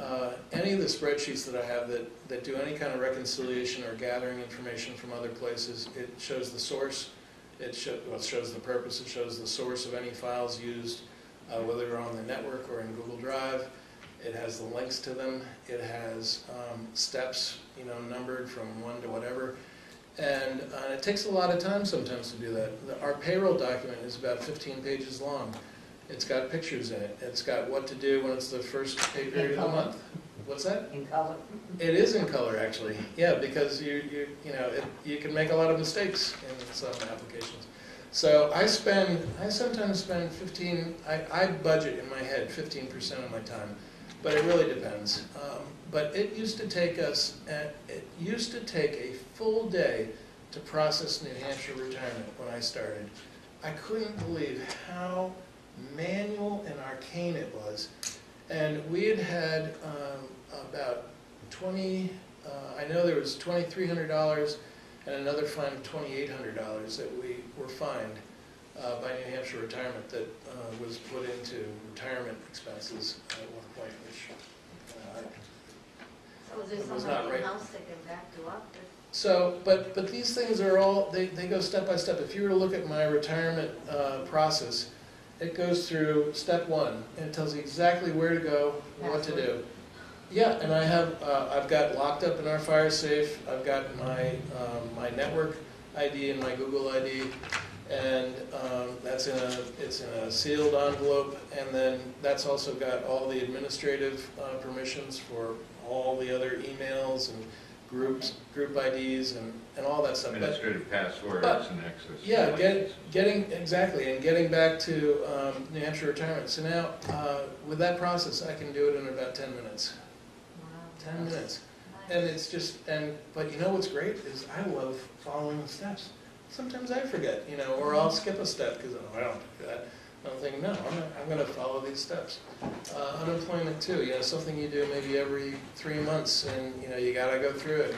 any of the spreadsheets that I have that do any kind of reconciliation or gathering information from other places, it shows the source, it shows the purpose, it shows the source of any files used, whether they're on the network or in Google Drive. It has the links to them. It has steps, numbered from 1 to whatever. And it takes a lot of time sometimes to do that. Our payroll document is about 15 pages long. It's got pictures in it. It's got what to do when it's the first pay period of the month. What's that? in color. It is in color, actually. Yeah, because you can make a lot of mistakes in some applications. So I sometimes spend 15. I budget in my head 15% of my time, but it really depends. But it used to take us. It used to take a full day to process New Hampshire retirement when I started. I couldn't believe how manual and arcane it was. And we had about 20, I know there was $2,300 and another fine of $2,800 that we were fined by New Hampshire Retirement that was put into retirement expenses at one point, which So is there It was someone not right. in-house that can back you up? So, but these things are all, they go step by step. If you were to look at my retirement process, it goes through step 1, and it tells you exactly where to go, what to do. Yeah, and I've got locked up in our fire safe. I've got my my network ID and my Google ID, and it's in a sealed envelope. And then that's also got all the administrative permissions for all the other emails and group IDs and all that stuff. Administrative passwords and access. Yeah, getting back to New Hampshire retirement. So now, with that process, I can do it in about 10 minutes. Wow. 10 minutes. Nice. And it's just, but you know what's great is I love following the steps. Sometimes I forget, or I'll skip a step because I don't do that. I'm thinking, no, I'm going to follow these steps. Unemployment too, something you do maybe every 3 months, and you got to go through it,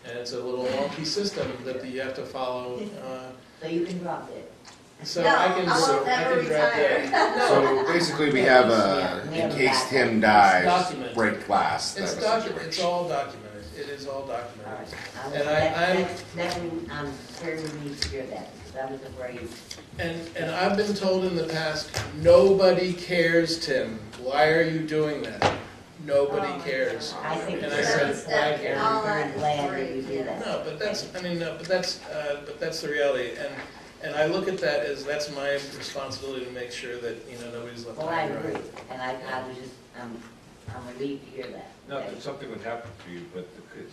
and it's a little wonky system that you have to follow. So you can drop it. So No, I can I won't never drop retire. that. So basically, we have in case Tim dies, documented. break glass. It's type of documented. It's situation. all documented. It is all All documented. right. And I'm very relieved to hear that, because I was afraid. And I've been told in the past, nobody cares, Tim. Why are you doing that? Nobody Oh my cares. God. I think And it's I very, said, That's- "Why I'm very that's glad that great, you do yeah. that. No, but that's the reality. And I look at that as, that's my responsibility to make sure that, you know, nobody's left Well, I high and dry. agree, and I was just, I'm relieved to hear that. Not that something would happen to you, but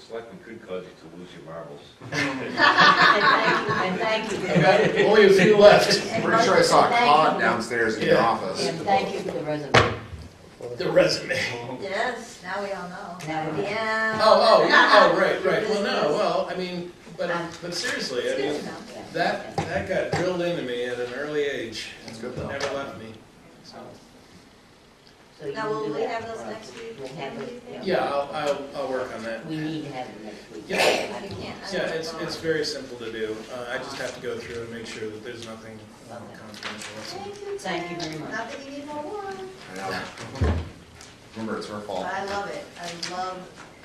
selectmen could cause you to lose your marbles. And thank you, I got only a few left. Pretty sure I saw a Thank cod you. downstairs in your Yeah. office. And thank you for the resume. The resume. Yes, now we all know. Now we- Yeah. Oh, right. Well, no, well, I mean, but seriously, I It's good mean, to know. that got drilled into me at an early age. It's good though. Never left me. So, So you Now, will do we that have those for us. next week? We'll have it, yeah, I'll work on that. We need to have it next week. Yeah. If you can't. I Yeah, don't it's know. very simple to do. I just have to go through and make sure that there's nothing confidential. Thank you very much. Not that you need more water. I know. Remember, it's her fault. But I love it. I love,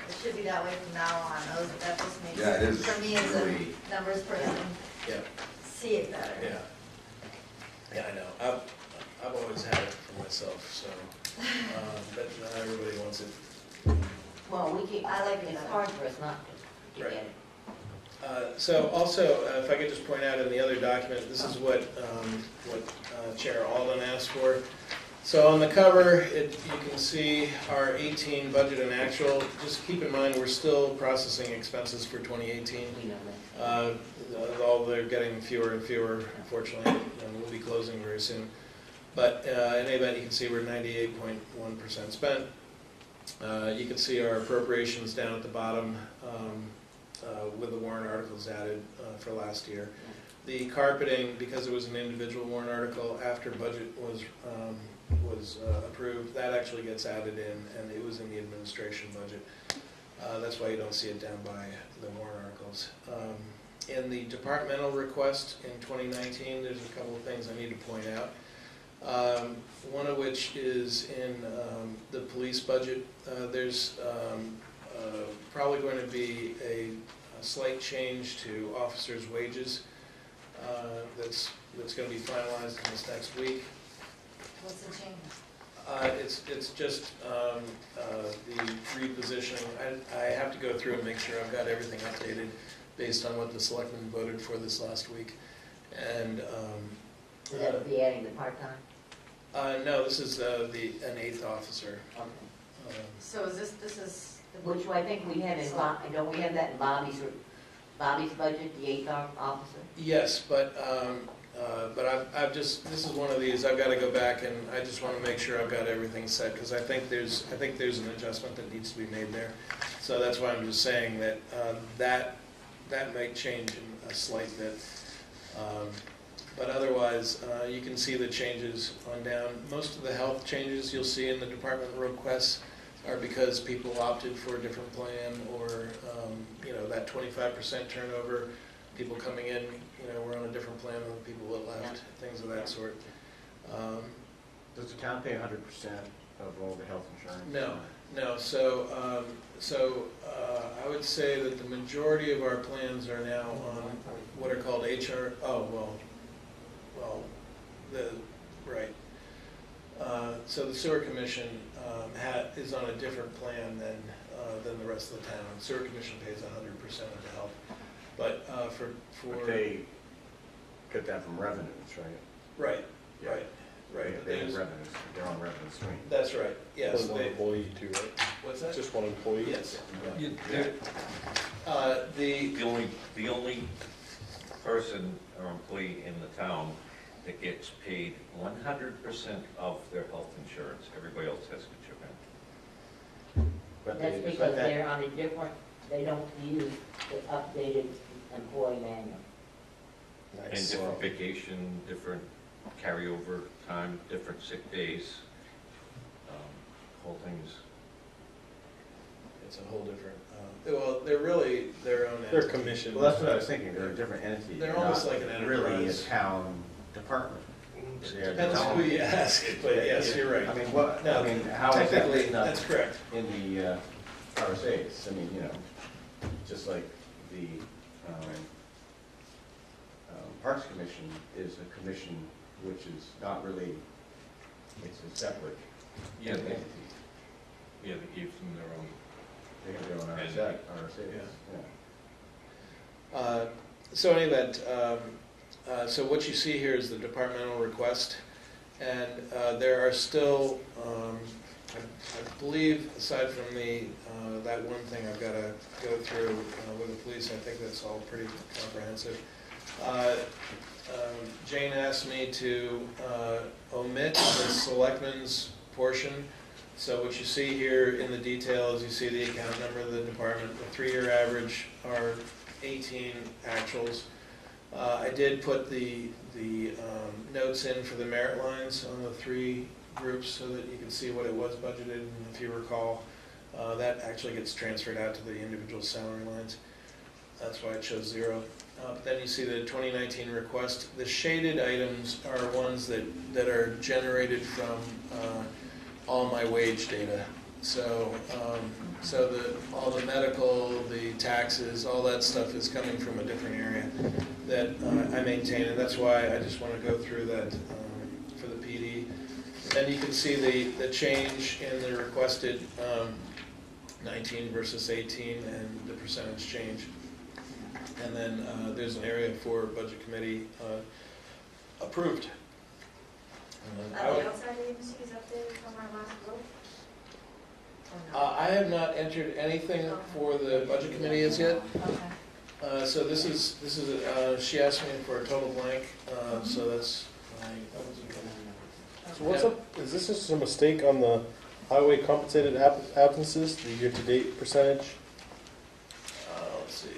it should be that way from now on. That just makes, Yeah, it is for me as a really- numbers person, Yeah, see it better. yeah, I know. I've always had it for myself, so, but not everybody wants it. Well, we keep, I like it it's better. hard for us not to Right. get it. So also, if I could just point out in the other document, this is what Chair Alden asked for. So on the cover, you can see our 18 budget and actual. Just keep in mind, we're still processing expenses for 2018. We know that. All they're getting fewer and fewer, unfortunately, and we'll be closing very soon. But in any event, you can see we're 98.1% spent. You can see our appropriations down at the bottom with the warrant articles added for last year. The carpeting, because it was an individual warrant article, after budget was approved, that actually gets added in, and it was in the administration budget. That's why you don't see it down by the warrant articles. In the departmental request in 2019, there's a couple of things I need to point out. One of which is in the police budget. There's probably going to be a slight change to officers' wages that's going to be finalized in this next week. What's the change? It's just the repositioning. I have to go through and make sure I've got everything updated based on what the selectmen voted for this last week. And So that would be adding the part-time? no, this is an 8th officer. Okay. So is this is. the- Which I think we have in, don't we have that in Bobby's budget, the 8th officer? Yes, but I've just, this is one of these, I've got to go back and I just want to make sure I've got everything set, because I think there's an adjustment that needs to be made there. So that's why I'm just saying that that might change in a slight bit. But otherwise, you can see the changes on down. Most of the health changes you'll see in the department requests are because people opted for a different plan, or that 25% turnover, people coming in, we're on a different plan than the people that left, things of that sort. Does the town pay 100% of all the health insurance? No. So I would say that the majority of our plans are now on what are called HR. Right. So the sewer commission is on a different plan than the rest of the town. The sewer commission pays 100% of the health, but But they get that from revenues, right? Right. They have revenues, they're on revenue stream. That's right. Yes. One employee too, right? What's that? Just one employee? Yes. The only person or employee in the town that gets paid 100% of their health insurance, everybody else has to chip in. But That's they- because but that- they're on a different, they don't use the updated employee manual. And Nice. different vacation, different carryover time, different sick days, whole things. It's a whole different. Well, they're really their own. They're entity. commissioned. Well, that's what I was thinking, they're a different entity. They're not almost like an really a enterprise. town department. They're Depends town- who you ask, but yes, you're right. I mean, No, how is that technically, written up that's correct. in the RSA's? I mean, just like the Parks Commission is a commission which is not really, it's a separate Yeah, entity. they gave them their own. They have their own RSA's, So in any event, So what you see here is the departmental request, and there are still, I believe, aside from that one thing I've got to go through with the police, I think that's all pretty comprehensive. Jane asked me to omit the selectmen's portion. So what you see here in the details, you see the account number of the department. The 3-year average are 18 actuals. I did put the notes in for the merit lines on the 3 groups so that you can see what it was budgeted. And if you recall, that actually gets transferred out to the individual salary lines. That's why it shows 0. But then you see the 2019 request. The shaded items are ones that are generated from all my wage data. So, all the medical, the taxes, all that stuff is coming from a different area that I maintain, and that's why I just want to go through that for the PD. Then you can see the change in the requested 19 versus 18 and the percentage change. And then there's an area for budget committee approved. Are the outside agencies updated from our last vote? Or no? I have not entered anything for the budget committee as yet. Okay. So this is she asked me for a total blank, so that's So what's up, is this just a mistake on the highway compensated absences, the year-to-date percentage? let's see.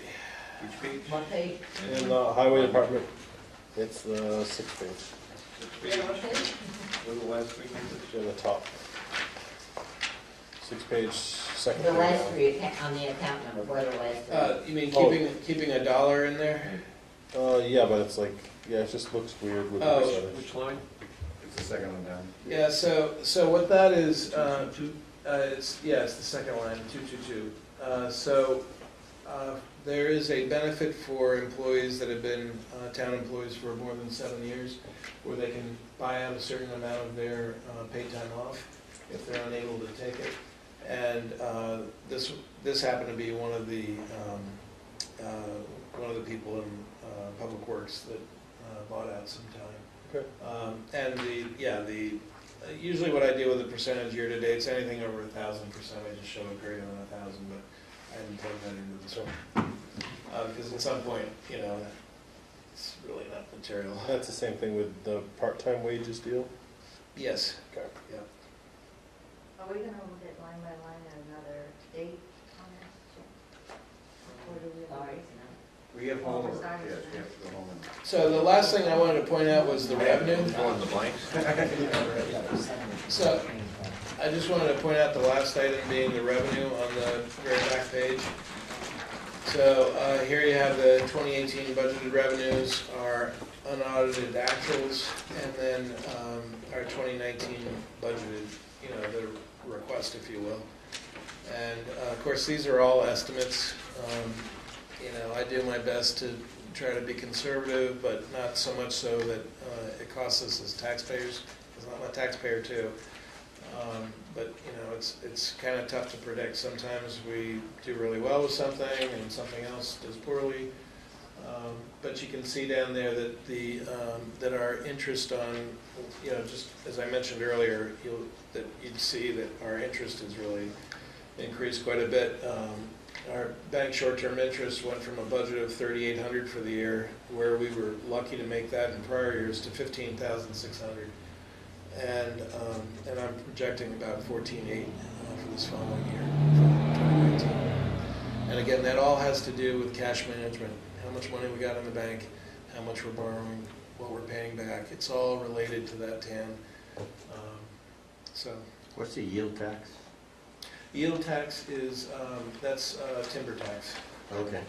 Which page? What page? In the highway department, it's the 6th page, Which page? What are the last 3 numbers? it's in the top. 6th page, 2nd The page. last 3 on the account number, what are the last 3? You mean Oh. keeping $1 in there? Yeah, but it's like, yeah, it just looks weird with the Oh, percentage. Which line? It's the second one down. Yeah. So what that is, it's the second line, 222. There is a benefit for employees that have been town employees for more than 7 years, where they can buy out a certain amount of their paid time off if they're unable to take it. And this happened to be one of the people in Public Works that bought out some time. Okay. And usually what I do with the percentage year to date, it's anything over 1,000%. I just show it greater than 1,000, but I haven't plugged that into this one. Because at some point, it's really not material. That's the same thing with the part-time wages deal? Yes. Okay. Yeah. Are we gonna look at line by line at another date on this? Or do we have? Sorry, We have homework, Sorry. yes, we have to go home and. So the last thing I wanted to point out was the revenue. Fill in the blanks. So I just wanted to point out the last item being the revenue on the very back page. So here you have the 2018 budgeted revenues, our unaudited actuals, and then our 2019 budgeted, the request, if you will. And of course, these are all estimates. I do my best to try to be conservative, but not so much so that it costs us as taxpayers, because I'm a taxpayer too. But it's kind of tough to predict. Sometimes we do really well with something, and something else does poorly. But you can see down there that that our interest on, just as I mentioned earlier, you'd see that our interest has really increased quite a bit. Our bank short-term interest went from a budget of $3,800 for the year, where we were lucky to make that in prior years, to $15,600. And I'm projecting about $14,800 for this following year, for 2019. And again, that all has to do with cash management. How much money we got in the bank, how much we're borrowing, what we're paying back. It's all related to that TAN. What's the yield tax? Yield tax is, that's timber tax. Okay.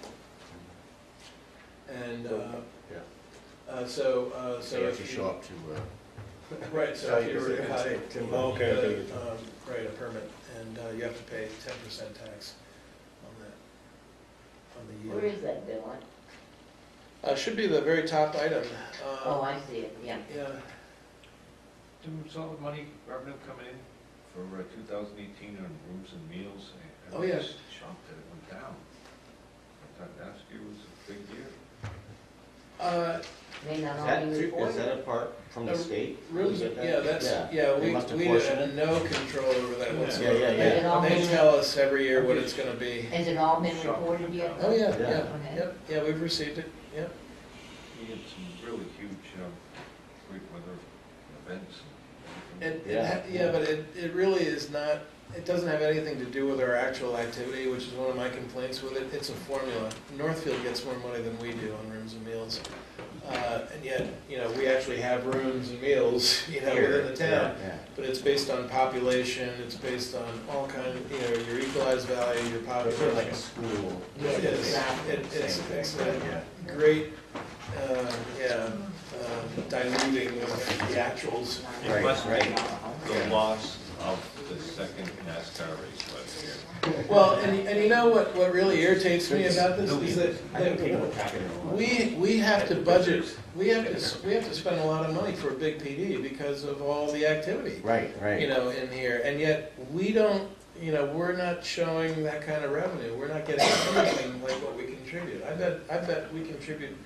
And So so you have if to you... show up to, Right, so if you were to buy, Okay. right, a permit, and you have to pay 10% tax on the yield. Where is that bill on? Should be the very top item. Oh, I see it, yeah. Yeah, Is all the money, revenue coming in for 2018 on rooms and meals? Oh, yeah. I was shocked that it went down. I thought last year was a big year. May not Is all that, be is reported. that apart from the state? Rooms, Is that- yeah, that's, They must we apportion have it? no control over that whatsoever. Yeah, yeah, Is it all They been, tell us every year what it's gonna be. has it all been reported yet? Oh, yeah, Yeah. yeah, Okay. yep, yeah, we've received it, yep. We had some really huge, great weather events. Yeah, but it really is not, it doesn't have anything to do with our actual activity, which is one of my complaints with it. It's a formula. Northfield gets more money than we do on rooms and meals. And yet, we actually have rooms and meals, within the town. Yeah. But it's based on population, it's based on all kind of, your equalized value, your It's sort of like a population. school. Yeah, It is. exactly. It's Yeah. a great, diluting of the actuals. It Right, must be right. the loss of the second NASCAR race last year. Well, and you know what really irritates me about this is I think people that are packing it all. we have to budget, we have to spend a lot of money for a big PD because of all the activity, Right, right. in here, and yet we don't, we're not showing that kind of revenue. We're not getting anything like what we contribute. I bet we contribute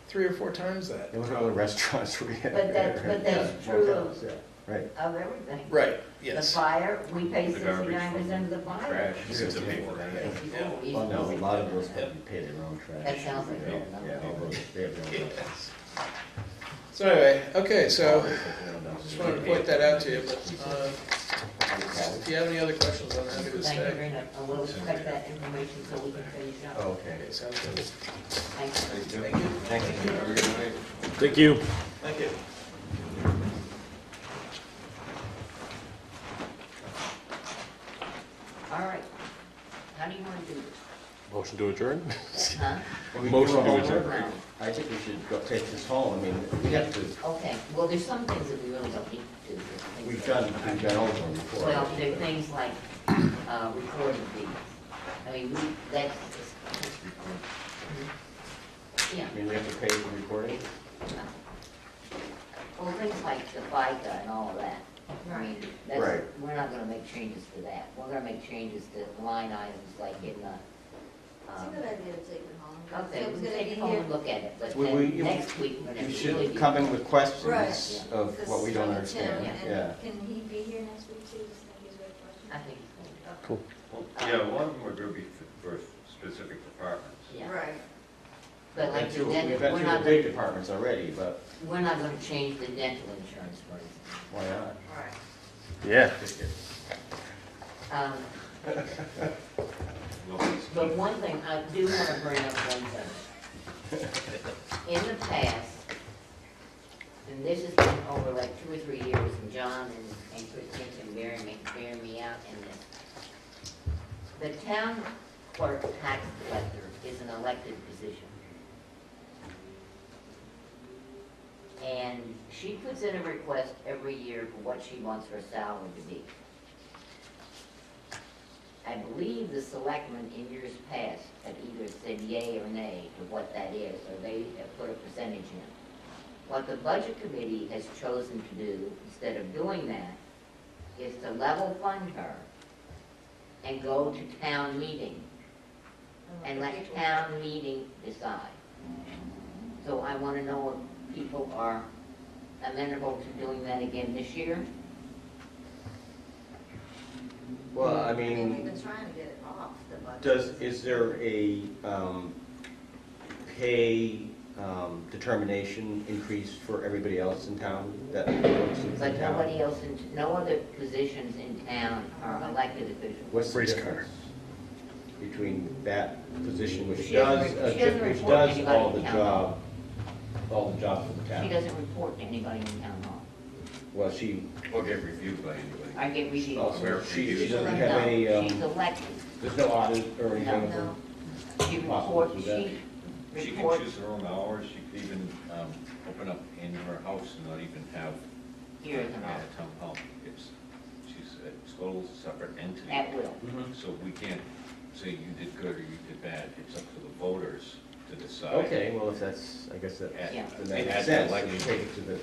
3 or 4 times that. There was all the restaurants we had. But that's true of, Yeah, right. of everything. Right, The yes. fire, we pay The garbage 69% of the fire. Trash, it's a big one. Easy. Well, no, a lot of those have to pay their own trash. That sounds like Yeah, that. Yeah, all those, they have their own. Yes. So anyway, okay, so trash. just wanted to point that out to you, but if you have any other questions, I'm happy to Thank you stay. very much. And we'll expect that information so we can finish up. Okay. Okay, sounds good. Thank you. Thank you. Thank you. Have a good night. Thank you. Thank you. All right. How do you want to do Motion to adjourn? this? Huh? Motion to No. adjourn. I think we should go take this home. I mean, we have to, Okay, well, there's some things that we really don't need to do. we've done all of them before. Well, there are things like recording fees. I mean, that's, yeah. I mean, we have to pay for recording? Well, things like the FICA and all of that. I mean, that's, Right. we're not gonna make changes to that. We're gonna make changes to line items like in the, It's a good idea to take it home. okay, Tim's we can gonna take be it home here. and look at it, but We- then we- next week, we're gonna You really should be. come in with questions Right. of what we don't This is from understand. Tim, Yeah. and can he be here next week too, just think he's got questions? I think it's good. Cool. Well, yeah, one of them are going to be for specific departments. Yeah. Right. But like the dental, We've been we're through not the big gonna, departments already, but we're not gonna change the dental insurance, for instance. why not? Right. Yeah. Um, Nobody's- But one thing, I do want to bring up one thing. In the past, and this has been over like 2 or 3 years, and John and Christine can bear me out in this. The town clerk tax collector is an elected position. And she puts in a request every year for what she wants her salary to be. I believe the selectmen in years past have either said yay or nay to what that is, or they have put a percentage in. What the budget committee has chosen to do, instead of doing that, is to level fund her and go to town meeting and let town meeting decide. So I want to know if people are amenable to doing that again this year. Well, I We've mean, been trying to get it off the budget. is there a pay determination increase for everybody else in town that works in But town? nobody else, no other positions in town are elected officials. What's the Race car. difference between that position, which She doesn't does, she doesn't which report to does anybody all in the town all the jobs for the She town? doesn't report to anybody in town hall. Well, she, Or get reviewed by anybody. I get reviews. also, she doesn't No, have any, she's elected. there's no audit or anything of her? No. She Possible reports, to that. she She can reports choose her own hours, she could even open up in her house and not even have here in the hall, a town hall. She's a total separate entity. at will. Mhm. So we can't say you did good or you did bad, it's up to the voters to decide. Okay, well, if that's, I guess that, Yeah. then that At makes the sense, if you election. take it to the,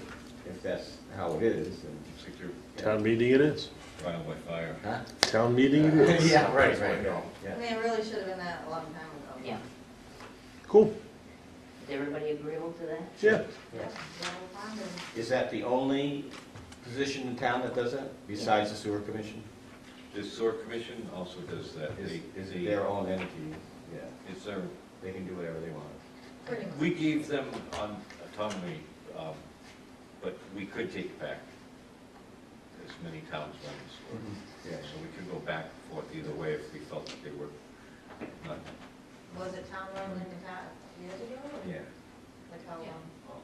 if that's how it is, then. It's like you're Town meeting it is. trial by fire. Huh? Town meeting it is. Yeah, right, right, I yeah. mean, it really should have been that a long time ago. Yeah. Cool. everybody agreeable to that? Yeah. Is that the only position in town that does that, besides the sewer commission? The sewer commission also does that. Is it their own entity? Yeah, It's their, they can do whatever they want. Pretty much. we gave them on autonomy, but we could take back as many towns run the sewer. Yeah. So we could go back and forth either way if we felt that they were not, Was it town run in the past years ago? or yeah. Like how Yeah. long?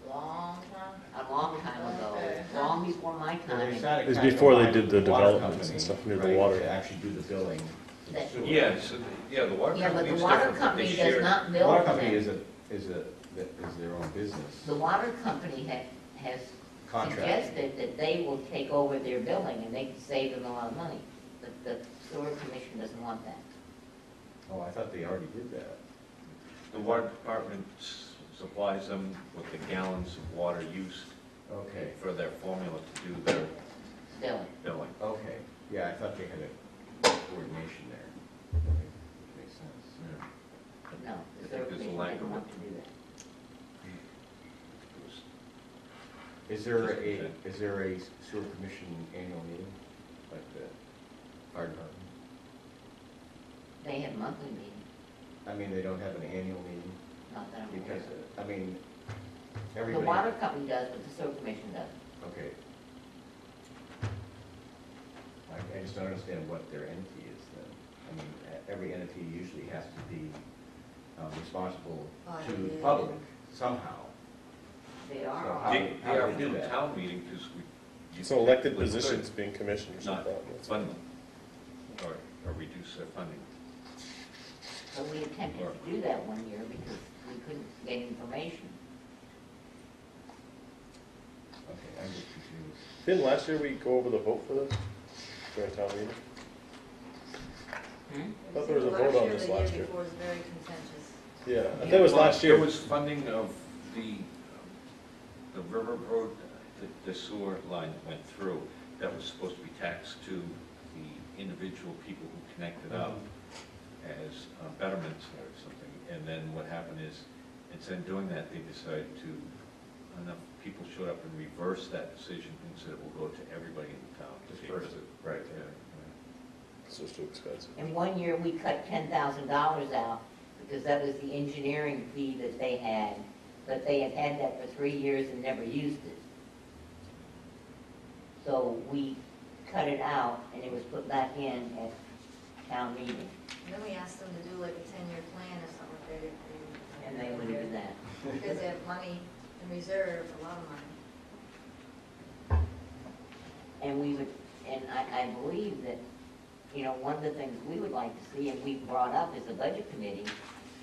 Long time? A long time ago, Okay. long before my Well, they time. started It was kind of before they combining did the with water developments and company, stuff near the right, water. to actually do the billing. for the That- sewer. Yeah, so, yeah, the water Yeah, but company the is water different, but they company share. does not The bill water for company them. is their own business. The water company has Contract. suggested that they will take over their billing and they can save them a lot of money. But the sewer commission doesn't want that. Oh, I thought they already did that. The water department supplies them with the gallons of water used Okay, for their formula to do their Billing. billing. okay. Yeah, I thought they had a coordination there. Okay, makes sense. Yeah. But no, the I sewer think there's a commission lack doesn't of want it. to do that. Is there a sewer commission annual meeting, like the fire department? They have monthly meetings, I mean, they don't have an annual meeting, not that I'm aware because, of. I mean, The everybody. water company does, but the sewer commission doesn't. Okay. I just don't understand what their entity is then. I mean, every entity usually has to be responsible to the public somehow. They So are. how- They how do are we do from that? town meeting because we. It's an elected technically could positions being commissioned or Not something. That's- fund them, or reduce their funding. So we attempted to do that one year because we couldn't get information. Okay, I'm just confused. Didn't last year we go over the vote for this during town meeting? I thought there was a vote on this last year. The year before was very contentious. Yeah, I thought it was Well, last year. There was funding of the river road, the sewer line that went through, that was supposed to be taxed to the individual people who connected up as betterments or something. And then what happened is, instead of doing that, they decided to, enough people showed up and reversed that decision and said it will go to everybody in the town. Disperse it, right, yeah. It's just too expensive. And one year we cut $10,000 out because that was the engineering fee that they had. But they had had that for 3 years and never used it. So we cut it out and it was put back in at town meeting. And then we asked them to do like a 10-year plan or something, if they didn't. And they wouldn't do that. Because they have money in reserve, a lot of money. And we would, and I believe that, you know, one of the things we would like to see, and we brought up as a budget committee,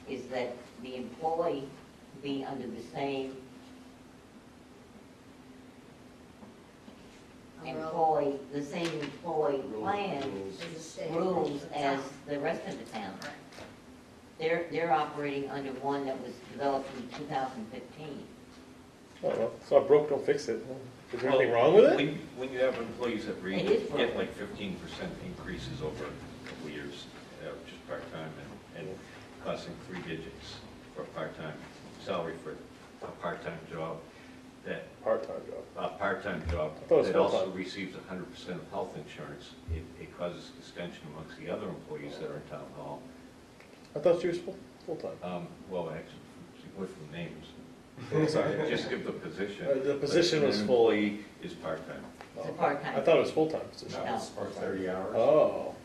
is that the employee be under the same the same employee plan There's a state. rules as the rest of the town. They're operating under one that was developed in 2015. I don't know. It's not broke, don't fix it. Is there anything Well, wrong with it? When you have employees that It is get broken. like 15% increases over a couple of years, just part-time, and costing 3 digits for a part-time salary for a part-time job, that Part-time job. a part-time job I thought it was that also full-time. receives 100% of health insurance, it causes dissension amongst the other employees that are in town hall. I thought she was full-time. Well, actually, with the names, Sorry. just give the position. The position but was an full. employee is part-time. It's a part-time. I thought it was full-time position. No. Or 30 hours. Oh.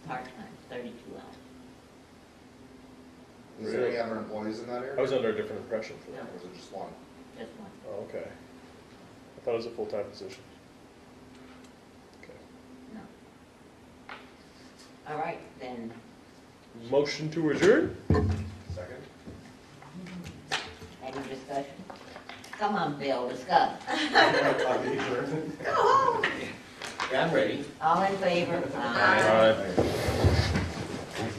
Part-time, 32 hours. Is there any other employees in that area? I was under a different impression for that. Or was it just one? Just one. Oh, okay. I thought it was a full-time position. Okay. No. All right, then, Motion to adjourn? Second? any discussion? Come on, Bill, discuss. Yeah, I'm ready. All in favor?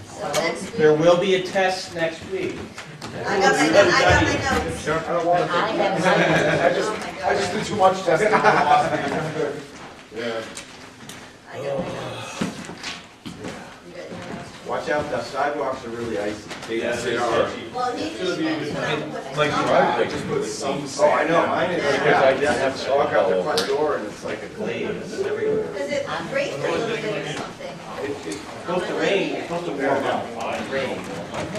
So next week, There will be a test next week. I got my notes. I don't want to. I have Oh my I just God. did too much testing. Yeah. I got my notes. You got your notes? Watch out, the sidewalks are really icy. Yes, they are. Well, he just mentioned that. Like the driveway, just put some Oh, I sand. know, mine is, Because yeah, I didn't have I walk out the snow front all over. door and it's like a glaze everywhere. Because it breaks a little bit or something. It's supposed to rain, it's supposed to warm up, rain.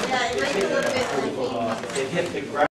Yeah, it breaks a little bit, and I think It hit the ground.